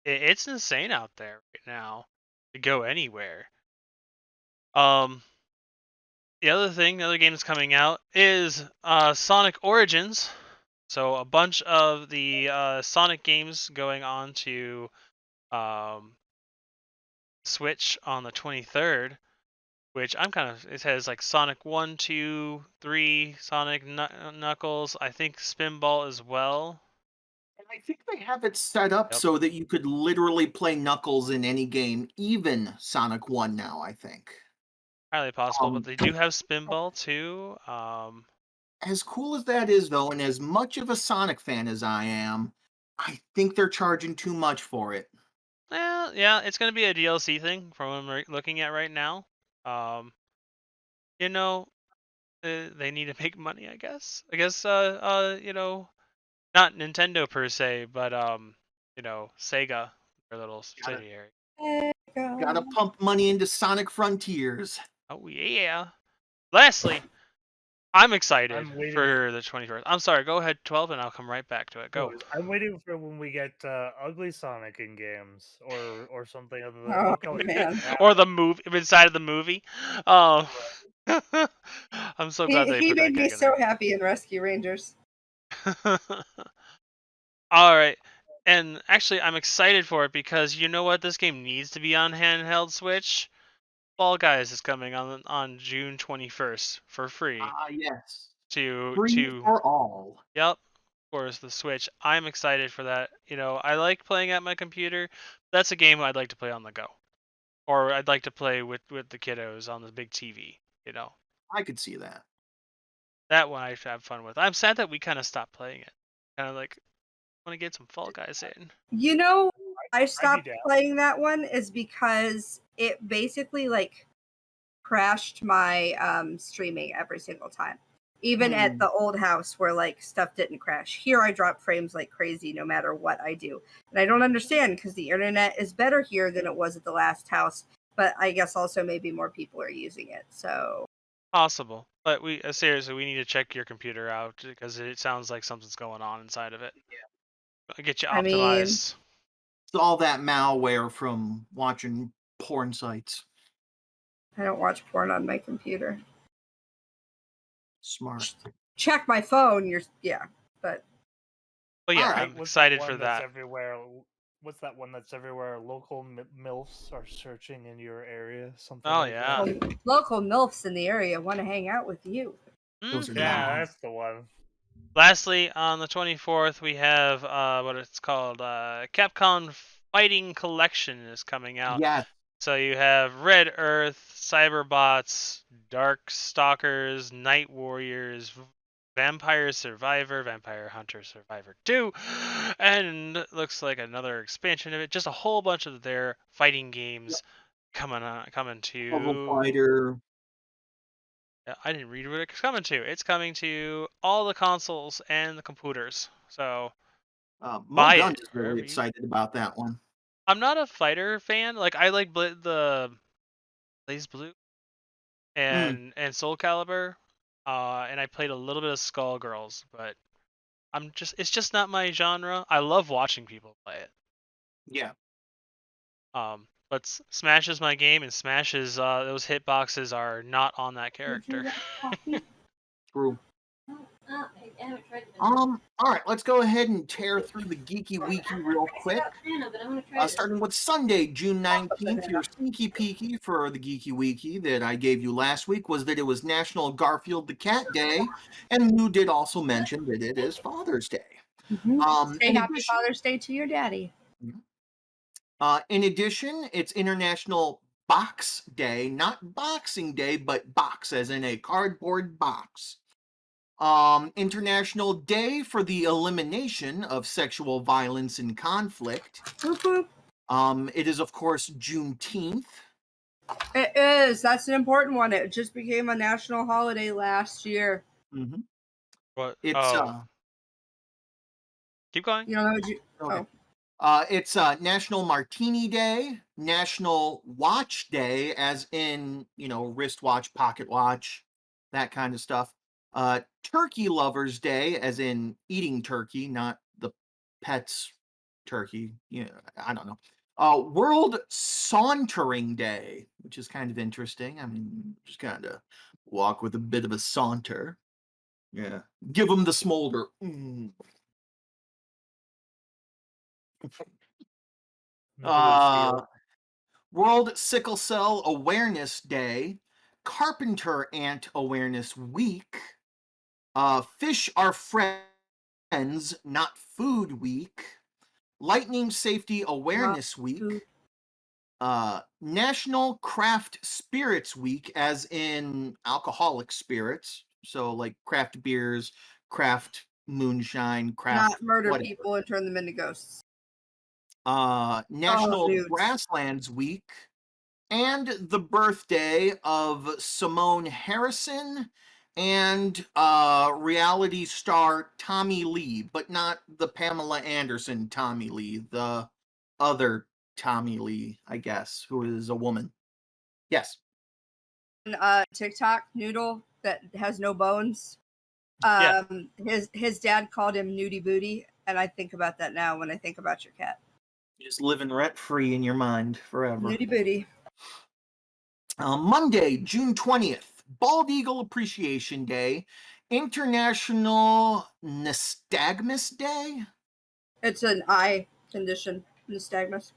it's insane out there right now to go anywhere. The other game that's coming out is Sonic Origins. So a bunch of the Sonic games going on to Switch on the 23rd, which it has like Sonic 1, 2, 3, Sonic Knuckles, I think Spinball as well. And I think they have it set up so that you could literally play Knuckles in any game, even Sonic 1 now, I think. Highly possible, but they do have Spinball too. As cool as that is, though, and as much of a Sonic fan as I am, I think they're charging too much for it. Well, yeah, it's going to be a DLC thing from what I'm looking at right now. You know, they need to make money, I guess. Not Nintendo per se, but Sega, their little subsidiary. Gotta pump money into Sonic Frontiers. Oh yeah. Lastly, I'm excited waiting for the 21st. I'm sorry, go ahead, 12, and I'll come right back to it. Go. I'm waiting for when we get ugly Sonic in games or something other than. Oh, okay, man. Or the movie inside of the movie. I'm so glad they He put that made me gag in so happy in Rescue Rangers. there. All right. And actually, I'm excited for it because you know what? This game needs to be on handheld Switch. Fall Guys is coming on June 21st for free. Yes. To for all. Yep. Of course, the Switch. I'm excited for that. I like playing at my computer. That's a game I'd like to play on the go, or I'd like to play with the kiddos on the big TV. I could see that. That one I have fun with. I'm sad that we kind of stopped playing it. Kind of like want to get some Fall Guys in. I stopped playing that one is because it basically like crashed my streaming every single time. Even at the old house where like stuff didn't crash. Here I drop frames like crazy no matter what I do. And I don't understand because the internet is better here than it was at the last house. But I guess also maybe more people are using it. So Possible, but we seriously, we need to check your computer out because it sounds like something's going on inside of it. I'll get you I mean, optimized. It's all that malware from watching porn sites. I don't watch porn on my computer. Smart. Check my phone. But But yeah, Alright, I'm What's excited one for that's that. everywhere? What's that one that's everywhere? Local MILFs are searching in your area. Something Oh like yeah. that. local MILFs in the area want to hang out with you. Those are Mhm. Yeah, not. that's the one. Lastly, on the 24th, we have what it's called, Capcom Fighting Collection is coming out. Yes. So you have Red Earth, Cyberbots, Dark Stalkers, Night Warriors, Vampire Survivor, Vampire Hunter Survivor 2, and looks like another expansion of it. Just a whole bunch of their fighting games coming Puzzle to. Fighter. Yeah, I didn't read what it's coming to. It's coming to all the consoles and the computers. So Mo buy Guns it is really wherever you. excited about that one. I'm not a fighter fan. Like I like the Blaze Blue Mm, and Soul Calibur, and I played a little bit of Skullgirls, but it's just not my genre. I love watching people play it. yeah. But Smash is my game, and Smash is those hitboxes are not on that character. True. I haven't tried it. All right, let's go ahead and tear through the Geeky Weeky real quick. But I want to try it. Starting with Sunday, June 19th, your sneaky peeky for the Geeky Weeky that I gave you last week was that it was National Garfield the Cat Day, and you did also mention that it is Father's Day. Say in happy addition- Father's Day to your daddy. In addition, it's International Box Day, not Boxing Day, but box as in a cardboard box. International Day for the Elimination of Sexual Violence and Conflict. Whoop, whoop. It is, of course, Juneteenth. It is. That's an important one. It just became a national holiday last year. Mm-hmm. What? It's Oh, keep going. You don't know? okay. Oh, It's National Martini Day, National Watch Day, as in wristwatch, pocket watch, that kind of stuff. Turkey Lovers Day, as in eating turkey, not the pet's turkey. I don't know. World Sauntering Day, which is kind of interesting. I mean, just kind of walk with a bit of a saunter. Yeah, give them the smolder. Uh, World Sickle Cell Awareness Day, Carpenter Ant Awareness Week, Fish Are Friends, Not Food Week, Lightning Safety Awareness Week, food. National Craft Spirits Week, as in alcoholic spirits, so like craft beers, craft moonshine, craft Not murder whatever. people and turn them into ghosts. National dudes. Grasslands Week, and the birthday of Simone Harrison and reality star Tommy Lee, but not the Pamela Anderson Tommy Lee, the other Tommy Lee, I guess, who is a woman. Yes. TikTok noodle that has no bones. Yeah. His dad called him Nudie Booty, and I think about that now when I think about your cat. Just living rent free in your mind forever. Nudie Booty. Monday, June 20th, Bald Eagle Appreciation Day, International Nystagmus Day, It's an eye condition, nystagmus.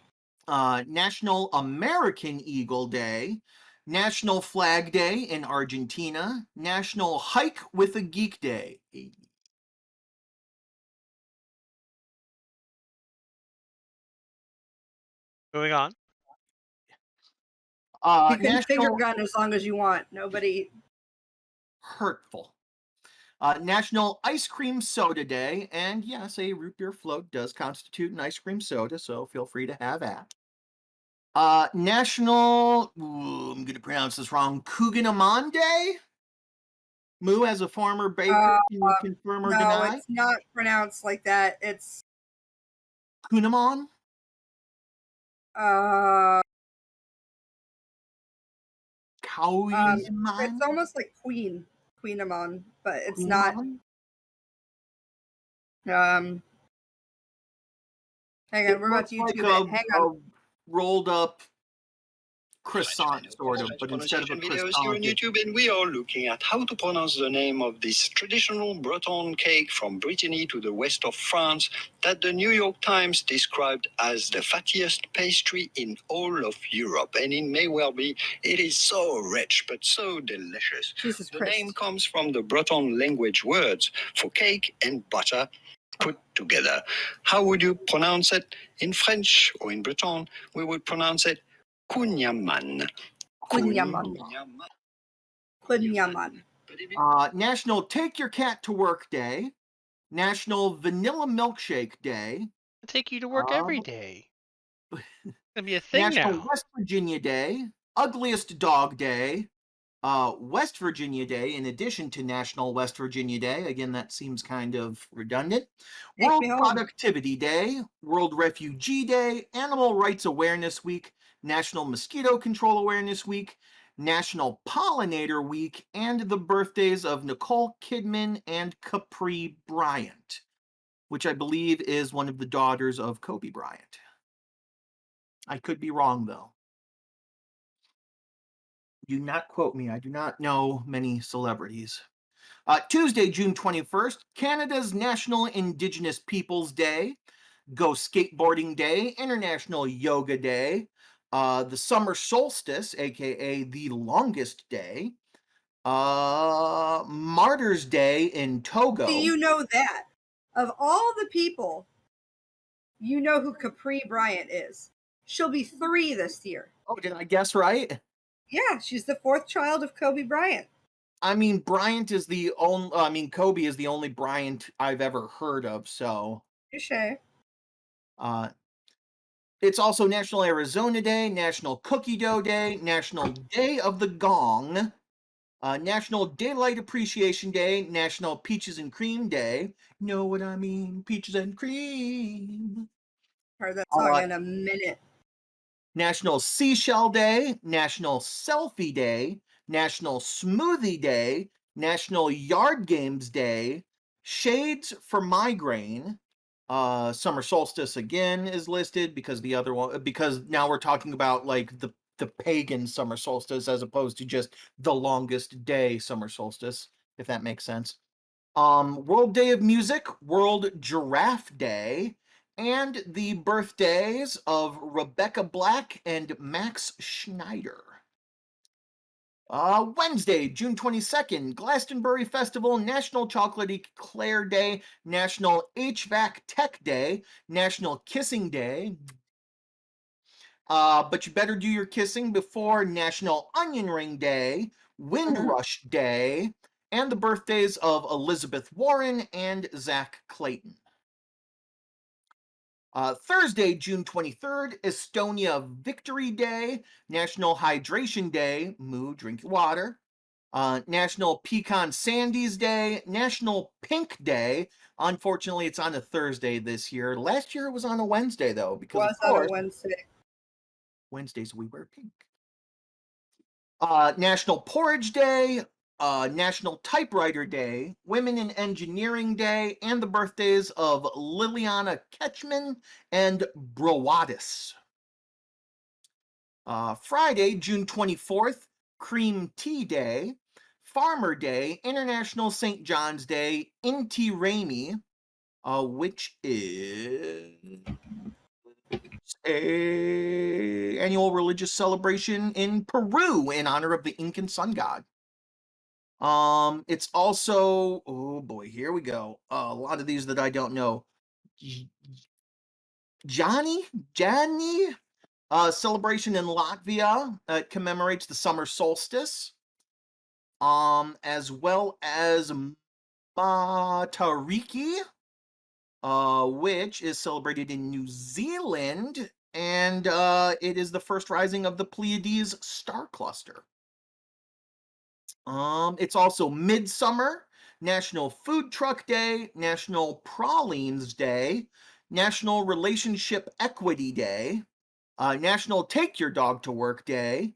National American Eagle Day, National Flag Day in Argentina, National Hike with a Geek Day. Moving on. You can finger National gun as long as you want. Nobody. Hurtful. National Ice Cream Soda Day, and yes, a root beer float does constitute an ice cream soda, so feel free to have that. National, I'm going to pronounce this wrong, Kuganaman Day. Moo, as a former baker, can you confirm or No, deny? it's not pronounced like that. It's Kunamon? uh it's Kauiman? almost like Queenamon, but it's not. Kunamon? Hang It on, we're about looks to like YouTube it. Hang on. a rolled up croissant, sort of, but instead of a videos here croissant, on YouTube, and we are looking at how to pronounce the name of this traditional Breton cake from Brittany to the west of France that the New York Times described as the fattiest pastry in all of Europe. And it may well be, it is so rich, but so delicious. Jesus The Christ. name comes from the Breton language words for cake and butter put together. How would you pronounce it? In French or in Breton, we would pronounce it Kunyaman. Kunyaman. Kunyaman. National Take Your Cat to Work Day, National Vanilla Milkshake Day, I take you to work every day. It's gonna be a thing National now. West Virginia Day, Ugliest Dog Day, West Virginia Day, in addition to National West Virginia Day. Again, that seems kind of redundant. Take World me home. Productivity Day, World Refugee Day, Animal Rights Awareness Week, National Mosquito Control Awareness Week, National Pollinator Week, and the birthdays of Nicole Kidman and Capri Bryant, which I believe is one of the daughters of Kobe Bryant. I could be wrong, though. Do not quote me. I do not know many celebrities. Tuesday, June 21st, Canada's National Indigenous Peoples Day, Go Skateboarding Day, International Yoga Day, the Summer Solstice, aka the longest day, Martyrs Day in Togo. Do you know that? Of all the people, you know who Capri Bryant is. She'll be 3 this year. Oh, did I guess right? Yeah, she's the 4th child of Kobe Bryant. I mean, Bryant is the only. I mean, Kobe is the only Bryant I've ever heard of. So, Touché. it's also National Arizona Day, National Cookie Dough Day, National Day of the Gong, National Daylight Appreciation Day, National Peaches and Cream Day. Know what I mean? Peaches and cream. Heard that song in a minute. National Seashell Day, National Selfie Day, National Smoothie Day, National Yard Games Day, Shades for Migraine. Summer Solstice again is listed because the other one, because now we're talking about like the pagan summer solstice as opposed to just the longest day summer solstice, if that makes sense. World Day of Music, World Giraffe Day, and the birthdays of Rebecca Black and Max Schneider. Wednesday, June 22nd, Glastonbury Festival, National Chocolate Eclair Day, National HVAC Tech Day, National Kissing Day. But you better do your kissing before National Onion Ring Day, Windrush Day, and the birthdays of Elizabeth Warren and Zach Clayton. Thursday, June 23rd, Estonia Victory Day, National Hydration Day, Moo, drink your water, National Pecan Sandies Day, National Pink Day. Unfortunately, it's on a Thursday this year. Last year it was on a Wednesday, though, because Was of on a course, Wednesday. Wednesdays we wear pink. National Porridge Day, National Typewriter Day, Women in Engineering Day, and the birthdays of Liliana Ketchman and Broadis. Friday, June 24th, Cream Tea Day, Farmer Day, International St. John's Day, Inti Raymi, which is a annual religious celebration in Peru in honor of the Incan sun god. It's also, oh boy, here we go. A lot of these that I don't know. Johnny, celebration in Latvia commemorates the summer solstice. As well as Matariki, which is celebrated in New Zealand, and it is the first rising of the Pleiades star cluster. It's also Midsummer, National Food Truck Day, National Pralines Day, National Relationship Equity Day, National Take Your Dog to Work Day,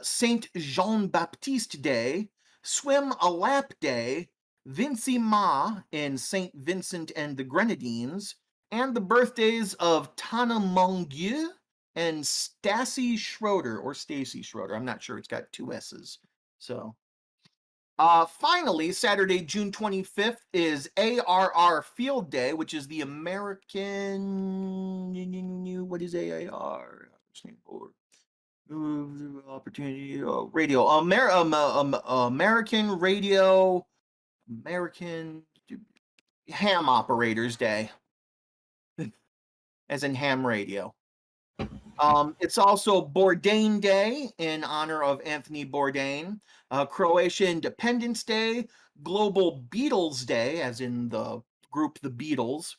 Saint Jean Baptiste Day, Swim a Lap Day, Vincy Ma in Saint Vincent and the Grenadines, and the birthdays of Tana Mongieu and Stacy Schroeder, or Stacy Schroeder. I'm not sure. It's got two S's. So, finally, Saturday, June 25th is ARR Field Day, which is the American. What is AAR? Opportunity Radio. American Radio. American Ham Operators Day, as in ham radio. It's also Bourdain Day in honor of Anthony Bourdain, Croatian Independence Day, Global Beatles Day, as in the group The Beatles,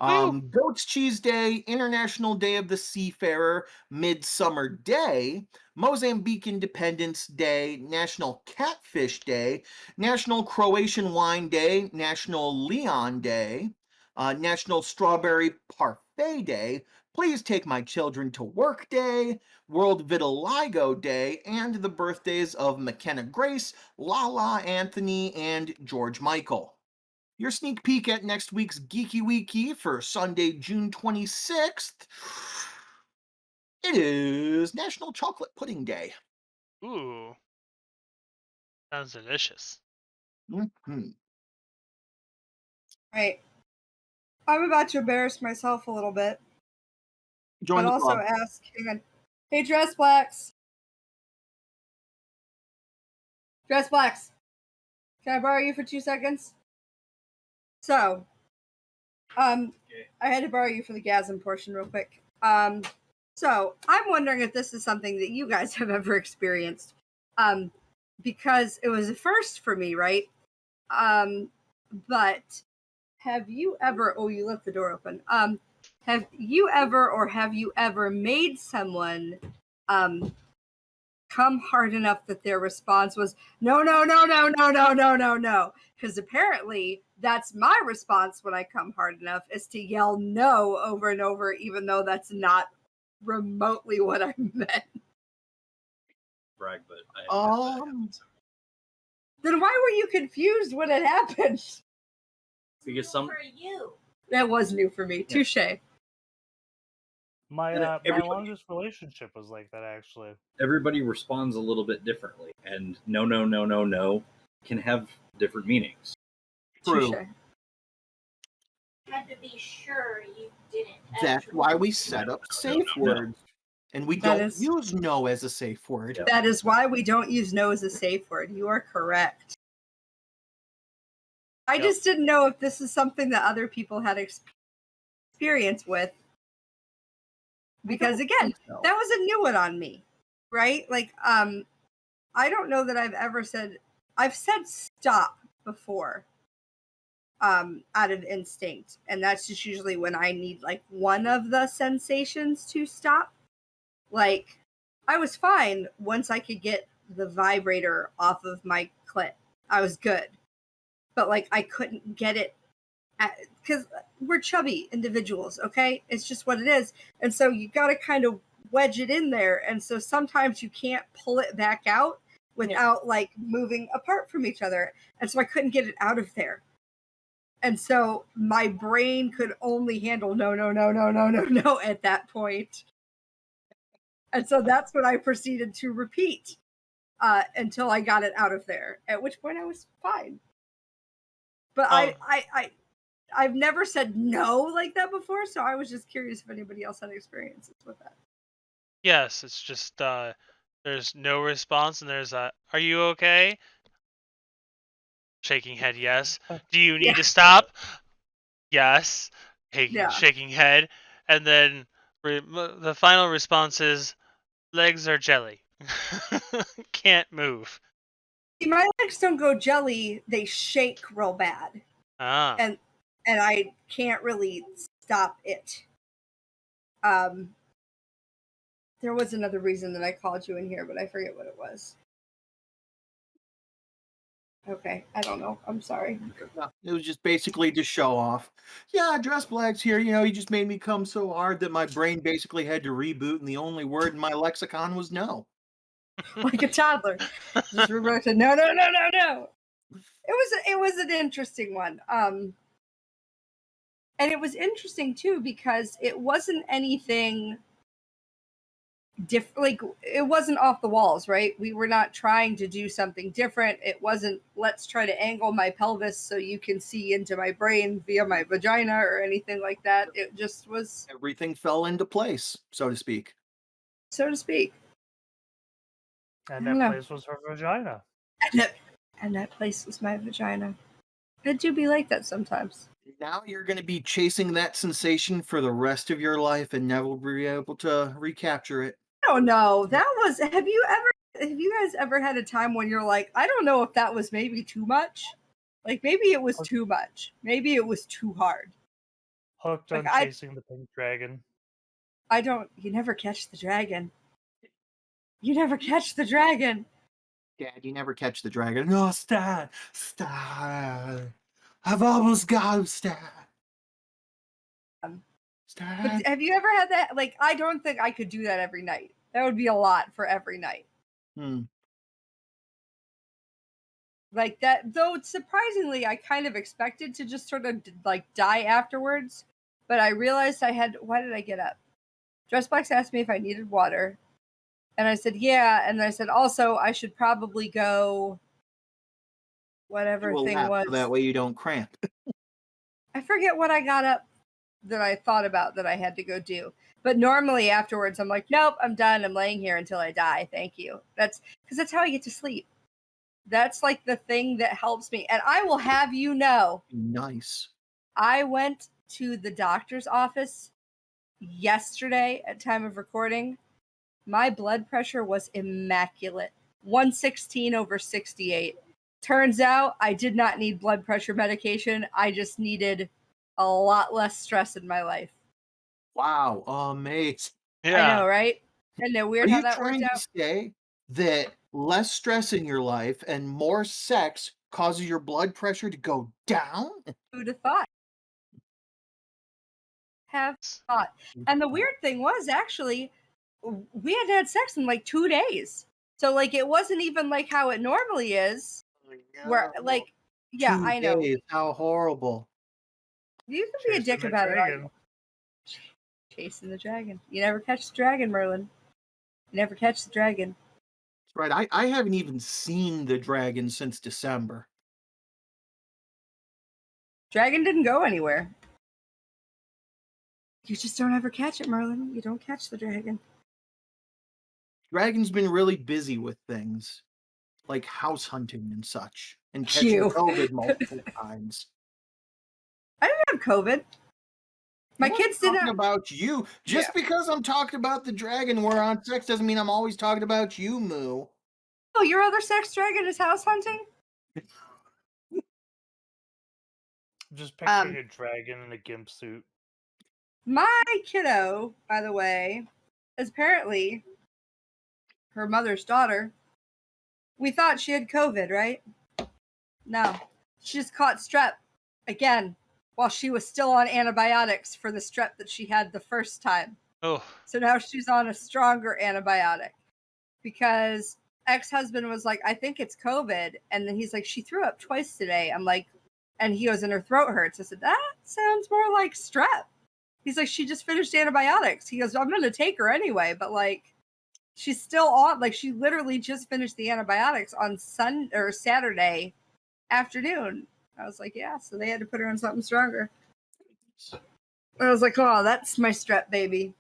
Goat's Cheese Day, International Day of the Seafarer, Midsummer Day, Mozambique Independence Day, National Catfish Day, National Croatian Wine Day, National Leon Day, National Strawberry Parfait Day, Please Take My Children to Work Day, World Vitiligo Day, and the birthdays of McKenna Grace, Lala Anthony, and George Michael. Your sneak peek at next week's Geeky Weeky for Sunday, June 26th. It is National Chocolate Pudding Day. Ooh. Sounds delicious. Mm-hmm. Right. I'm about to embarrass myself a little bit. Join but the also club. ask, hang on. Hey, Dress Blacks. Dress Blacks. Can I borrow you for 2 seconds? So, I had to borrow you for the gasm portion real quick. So I'm wondering if this is something that you guys have ever experienced. Because it was a first for me, right? But have you ever, oh, you left the door open. Have you ever made someone come hard enough that their response was no, no, no, no, no, no, no, no, no? Because apparently that's my response when I come hard enough, is to yell no over and over, even though that's not remotely what I meant. Brag, but I Then why were you confused when it happened? because some For you. That was new for me. Touche. My And my everybody- longest relationship was like that, actually. everybody responds a little bit differently, and no can have different meanings. True. Touche. Had to be sure you didn't. That's actually why we do set up it. safe words. And we That don't is- use no as a safe word. Yeah. That is why we don't use no as a safe word. You are correct. I Yep. just didn't know if this is something that other people had experience with. Because again, that was a new one on me, right? Like, I don't know that I've said stop before, out of instinct. And that's just usually when I need like one of the sensations to stop. Like, I was fine once I could get the vibrator off of my clit. I was good. But like, I couldn't get it because we're chubby individuals, okay? It's just what it is. And so you got to kind of wedge it in there. And so sometimes you can't pull it back out without like moving apart from each other. And so I couldn't get it out of there. And so my brain could only handle no, no, no, no, no, no, no at that point. And so that's what I proceeded to repeat until I got it out of there, at which point I was fine. But I've never said no like that before, so I was just curious if anybody else had experiences with that. Yes, it's just there's no response, and there's a "Are you okay?" Shaking head, yes. Do you need Yeah. to stop? Yes. Yeah. Shaking head, and then the final response is legs are jelly. Can't move. See, my legs don't go jelly; they shake real bad, Ah. and I can't really stop it. There was another reason that I called you in here, but I forget what it was. Okay, I don't know. I'm sorry. No, it was just basically to show off. Yeah, dress blacks here. You just made me come so hard that my brain basically had to reboot, and the only word in my lexicon was no. Like a toddler. Just revert to no, no, no, no, no. It was an interesting one. And it was interesting too because it wasn't anything different. Like it wasn't off the walls, right? We were not trying to do something different. It wasn't let's try to angle my pelvis so you can see into my brain via my vagina or anything like that. It just was, Everything fell into place, so to speak. so to speak. And I don't that know. place was her vagina. And that place was my vagina. It do be like that sometimes. Now you're going to be chasing that sensation for the rest of your life and never be able to recapture it. I don't know. That was. Have you guys ever had a time when you're like, I don't know if that was maybe too much? Like maybe it was too much. Maybe it was too hard. Hooked Like on chasing the pink dragon. I don't. You never catch the dragon. You never catch the dragon. Dad, you never catch the dragon. No, Stan. I've almost got him, Stan. But have you ever had that? Like, I don't think I could do that every night. That would be a lot for every night. Like that, though. Surprisingly, I kind of expected to just sort of like die afterwards. But I realized I had. Why did I get up? Dressbox asked me if I needed water. And I said, yeah. And I said, also, I should probably go whatever thing was. So that way you don't cramp. I forget what I got up that I thought about that I had to go do. But normally afterwards, I'm like, nope, I'm done. I'm laying here until I die. Thank you. That's because that's how I get to sleep. That's like the thing that helps me. And I will have you know. Nice. I went to the doctor's office yesterday at time of recording. My blood pressure was immaculate. 116/68. Turns out I did not need blood pressure medication. I just needed a lot less stress in my life. Wow, amazing. I know, right? Isn't it weird Are how you that worked trying to out? say that less stress in your life and more sex causes your blood pressure to go down? Who'd have thought? Have thought. And the weird thing was actually, we had sex in like 2 days. So like it wasn't even like how it normally is. Where like, yeah, 2 I know. days, how horrible. You can be a dick about it. Chasing the dragon. You never catch the dragon, Merlin. You never catch the dragon. That's right. I haven't even seen the dragon since December. Dragon didn't go anywhere. You just don't ever catch it, Merlin. You don't catch the dragon. Dragon's been really busy with things like house hunting and such, and catching COVID multiple times. I didn't have COVID. My kids didn't talking about you. Just because I'm talking about the dragon we're on sex doesn't mean I'm always talking about you, Moo. Oh, your other sex dragon is house hunting? Just picturing a dragon in a gimp suit. My kiddo, by the way, is apparently her mother's daughter. We thought she had COVID, right? No. She just caught strep again while she was still on antibiotics for the strep that she had the first time. Oh. So now she's on a stronger antibiotic because ex-husband was like, I think it's COVID. And then he's like, she threw up twice today. I'm like, and he goes, and her throat hurts. I said, that sounds more like strep. He's like, she just finished antibiotics. He goes, I'm going to take her anyway. But like, she's still on, like she literally just finished the antibiotics on Saturday afternoon. I was like, yeah, so they had to put her on something stronger. I was like, oh, that's my strep baby.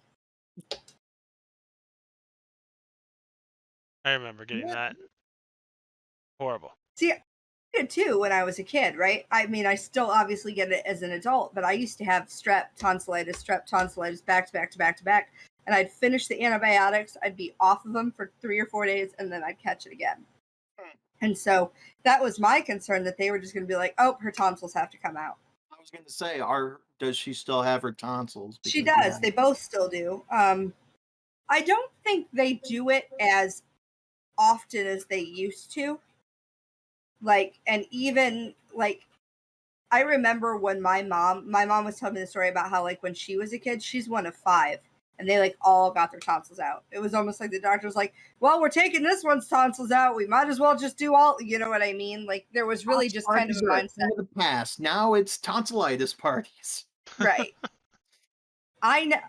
I remember getting that. Horrible. See, I did too when I was a kid, right? I mean, I still obviously get it as an adult, but I used to have strep tonsillitis back to back to back to back. And I'd finish the antibiotics, I'd be off of them for 3 or 4 days, and then I'd catch it again. And so that was my concern, that they were just going to be like, oh, her tonsils have to come out. I was going to say, does she still have her tonsils? She does. Yeah. They both still do. I don't think they do it as often as they used to. Like, and even like, I remember when my mom was telling me the story about how like when she was a kid, she's one of 5, and they like all got their tonsils out. It was almost like the doctor was like, well, we're taking this one's tonsils out. We might as well just do all, you know what I mean? Like there was really just kind of a Parties are mindset. of the past. Now it's tonsillitis parties. Right. I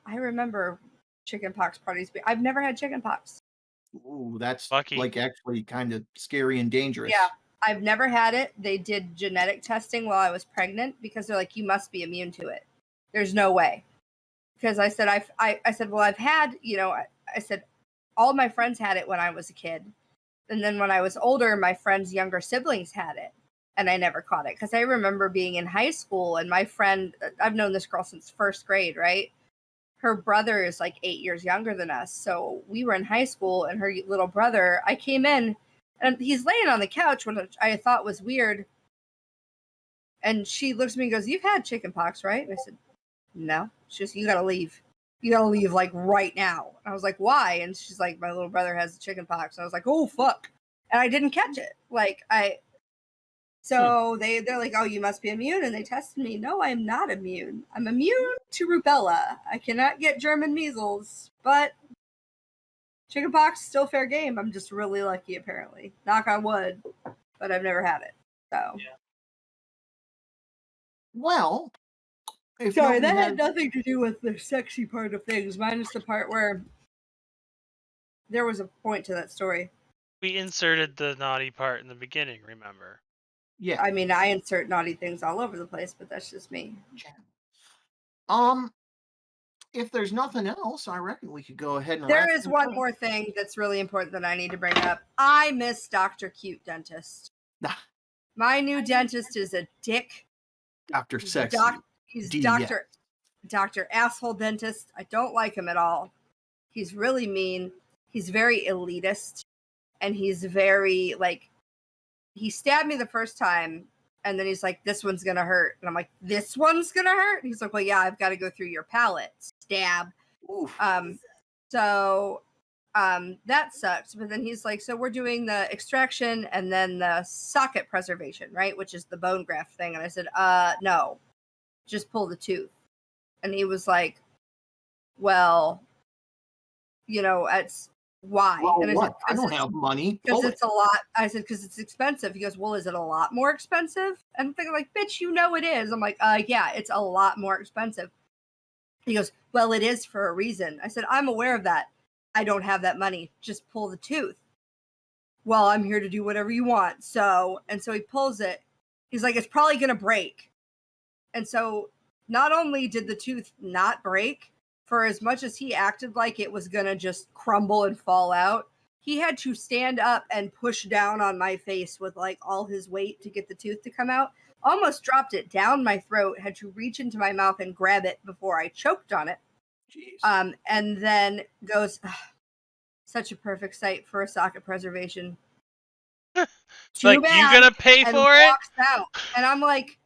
remember chickenpox parties, but I've never had chickenpox. Ooh, that's Lucky. like actually kind of scary and dangerous. Yeah. I've never had it. They did genetic testing while I was pregnant because they're like, you must be immune to it. There's no way. Because I said, I said, well, I've had, you know, I said, all my friends had it when I was a kid. And then when I was older, my friends' younger siblings had it. And I never caught it. Because I remember being in high school and my friend, I've known this girl since first grade, right? Her brother is like 8 years younger than us. So we were in high school and her little brother, I came in and he's laying on the couch, which I thought was weird. And she looks at me and goes, you've had chickenpox, right? And I said, no. She's just, you gotta leave. You gotta leave like right now. And I was like, why? And she's like, my little brother has chickenpox. And I was like, oh fuck. And I didn't catch it. So they're like, oh, you must be immune. And they tested me. No, I'm not immune. I'm immune to rubella. I cannot get German measles, but chickenpox still fair game. I'm just really lucky, apparently. Knock on wood, but I've never had it. So, Well, if sorry, nobody that has, had nothing to do with the sexy part of things, minus the part where there was a point to that story. We inserted the naughty part in the beginning, remember? yeah. I mean, I insert naughty things all over the place, but that's just me. If there's nothing else, I reckon we could go ahead and There wrap is this one up. more thing that's really important that I need to bring up. I miss Dr. Cute Dentist. My new dentist is a dick. Dr. He's Sexy. He's DS. Dr. Asshole Dentist. I don't like him at all. He's really mean. He's very elitist. And he's very, like, he stabbed me the first time. And then he's like, this one's going to hurt. And I'm like, this one's going to hurt? And he's like, well, yeah, I've got to go through your palate. Stab. Oof. So that sucks. But then he's like, so we're doing the extraction and then the socket preservation, right? Which is the bone graft thing. And I said, no, just pull the tooth. And he was like, well, you know, it's why? Well, and I what? said, I don't have money. because Pull it's a lot. I said, because it's expensive. He goes, well, is it a lot more expensive? And I'm thinking like, bitch, you know it is. I'm like, yeah, it's a lot more expensive. He goes, well, it is for a reason. I said, I'm aware of that. I don't have that money. Just pull the tooth. Well, I'm here to do whatever you want. So he pulls it. He's like, it's probably going to break. And so not only did the tooth not break, for as much as he acted like it was going to just crumble and fall out, he had to stand up and push down on my face with like all his weight to get the tooth to come out. Almost dropped it down my throat, had to reach into my mouth and grab it before I choked on it. Jeez. And then goes, such a perfect site for a socket preservation. Too like, bad. you gonna pay and for it? walks out. And I'm like,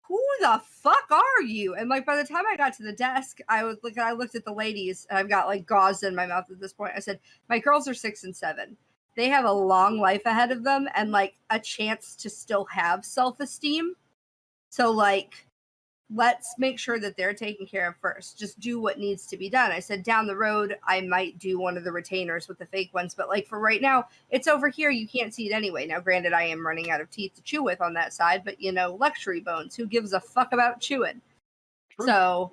who the fuck are you? And like by the time I got to the desk, I looked at the ladies, and I've got like gauze in my mouth at this point. I said, my girls are 6 and 7. They have a long life ahead of them and like a chance to still have self-esteem. So like, let's make sure that they're taken care of first. Just do what needs to be done. I said down the road, I might do one of the retainers with the fake ones, but like for right now, it's over here. You can't see it anyway. Now, granted, I am running out of teeth to chew with on that side, but you know, luxury bones. Who gives a fuck about chewing? True. So,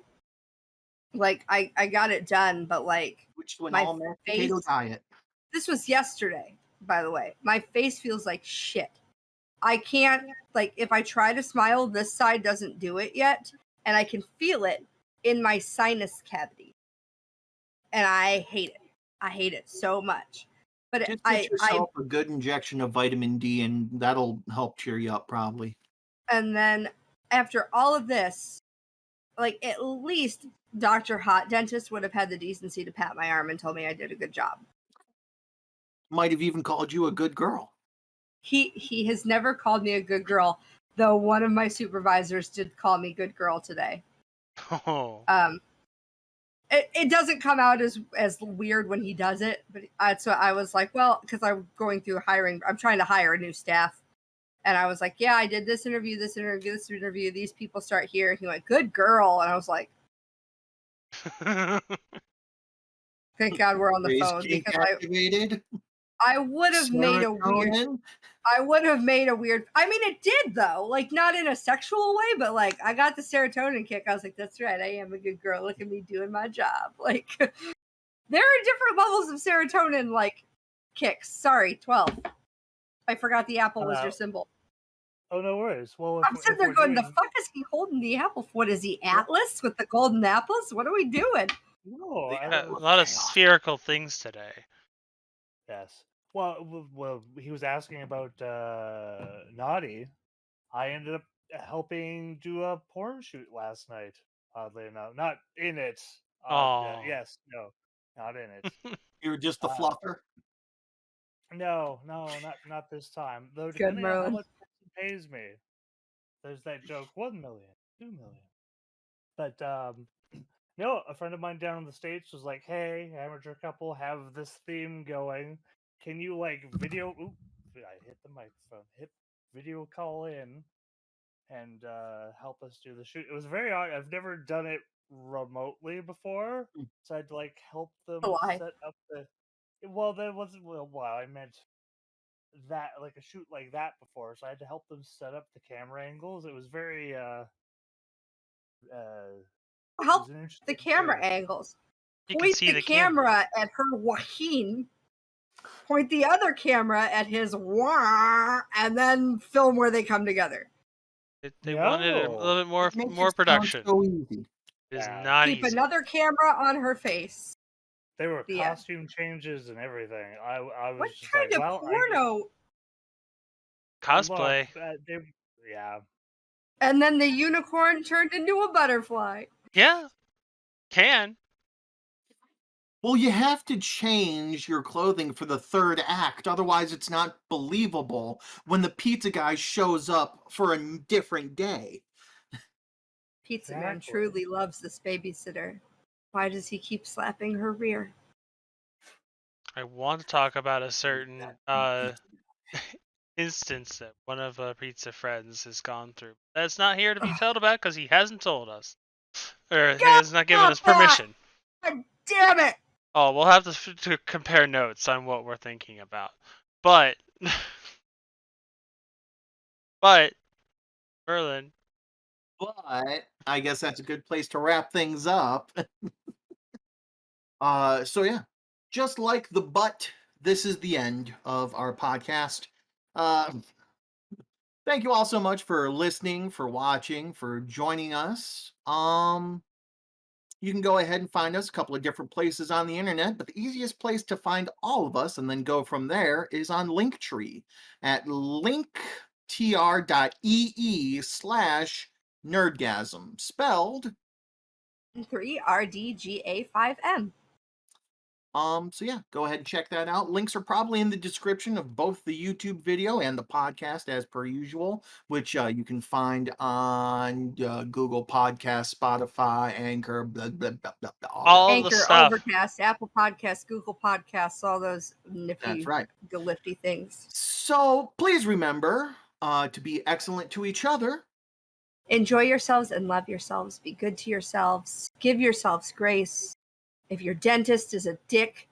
like, I got it done, but like, Which to an my all mashed potato face- diet. this was yesterday, by the way. My face feels like shit. I can't, like, if I try to smile, this side doesn't do it yet, and I can feel it in my sinus cavity. And I hate it. I hate it so much. But Just get yourself a good injection of vitamin D, and that'll help cheer you up, probably. And then after all of this, like, at least Dr. Hot Dentist would have had the decency to pat my arm and told me I did a good job. Might have even called you a good girl. He has never called me a good girl, though one of my supervisors did call me good girl today. Oh. It doesn't come out as weird when he does it, but so I was like, well, because I'm going through hiring, I'm trying to hire a new staff, And I was like, yeah, I did this interview, this interview, this interview. These people start here. And he went, good girl. And I was like, thank God we're on the Raise phone kink because activated. I would have made a weird. Serotonin. I would have made a weird. I mean, it did though. Like not in a sexual way, but like I got the serotonin kick. I was like, that's right. I am a good girl. Look at me doing my job. Like there are different levels of serotonin like kicks. Sorry, 12. I forgot the apple was your symbol. Oh, no worries. Well, I'm sitting there going, the fuck is he holding the apple? What is he, Atlas with the golden apples? What are we doing? No, A lot of spherical things today. Yes. Well, he was asking about Naughty. I ended up helping do a porn shoot last night. Oddly enough, not in it. Yes, no, not in it. You were just the fluffer. No, not this time. Though, Good, depending on how Merlin. much person pays me, there's that joke: 1 million, 2 million. But no, a friend of mine down in the States was like, "Hey, amateur couple, have this theme going. Can you like video?" Oop, I hit the microphone. Hit video call in and help us do the shoot. It was very odd. I've never done it remotely before, so I'd like help them Why? set up the. Well, that wasn't well. I meant that like a shoot like that before, so I had to help them set up the camera angles. It was very Help an the interesting camera experience. angles. You can Point see the camera at her Joaquin. Point the other camera at his wah, and then film where they come together. They wanted a little bit more production. So easy. It's not Keep easy. another camera on her face. They were Yeah. costume changes and everything. I was What just kind like, of well, porno? Cosplay. Look, yeah. And then the unicorn turned into a butterfly. Yeah. Can. Well, you have to change your clothing for the third act. Otherwise, it's not believable when the pizza guy shows up for a different day. Pizza Man truly loves this babysitter. Why does he keep slapping her rear? I want to talk about a certain instance that one of Pizza Friends has gone through. That's not here to be told about because he hasn't told us. Or he has not given us permission. God damn it! Oh, we'll have to compare notes on what we're thinking about. But, Merlin. But I guess that's a good place to wrap things up. So yeah, just like the butt, this is the end of our podcast. Thank you all so much for listening, for watching, for joining us. You can go ahead and find us a couple of different places on the internet, but the easiest place to find all of us and then go from there is on Linktree at linktr.ee/nerdgasm, spelled 3RDGA5M. So yeah, go ahead and check that out. Links are probably in the description of both the YouTube video and the podcast as per usual, which you can find on Google Podcasts, Spotify, Anchor, blah, blah, blah, blah, blah, all Anchor, the stuff. Overcast, Apple Podcasts, Google Podcasts, all those nifty, That's right. lifty things. So please remember to be excellent to each other. Enjoy yourselves and love yourselves. Be good to yourselves. Give yourselves grace. If your dentist is a dick,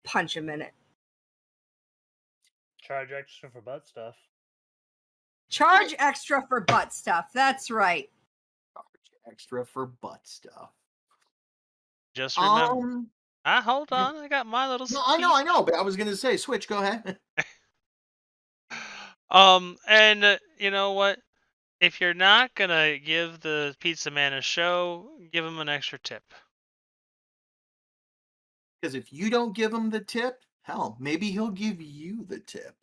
punch him in it. Charge extra for butt stuff. Charge extra for butt stuff. That's right. Charge extra for butt stuff. Just remember. Hold on. I got my little. No, I know, but I was gonna say, Switch. Go ahead. And you know what? If you're not gonna give the pizza man a show, give him an extra tip. Because if you don't give him the tip, hell, maybe he'll give you the tip.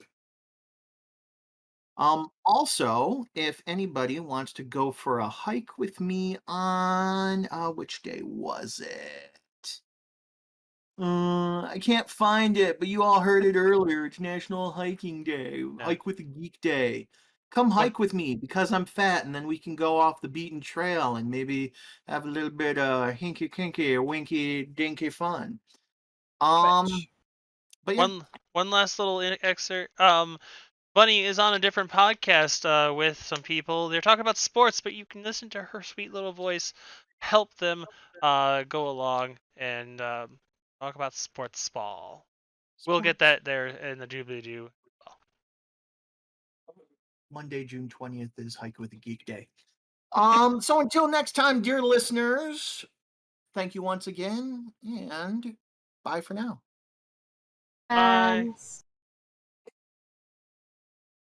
Also, if anybody wants to go for a hike with me on which day was it? I can't find it, but you all heard it earlier. It's National Hiking Day. Yeah. Hike with the Geek Day. Come hike with me because I'm fat, and then we can go off the beaten trail and maybe have a little bit of hinky kinky or winky dinky fun. But yeah. One last little excerpt. Bunny is on a different podcast with some people. They're talking about sports, but you can listen to her sweet little voice help them go along and talk about sports ball. We'll get that there in the doobly doo. Monday, June 20th is Hike with a Geek Day. So until next time, dear listeners, thank you once again, and bye for now. Bye. Yes.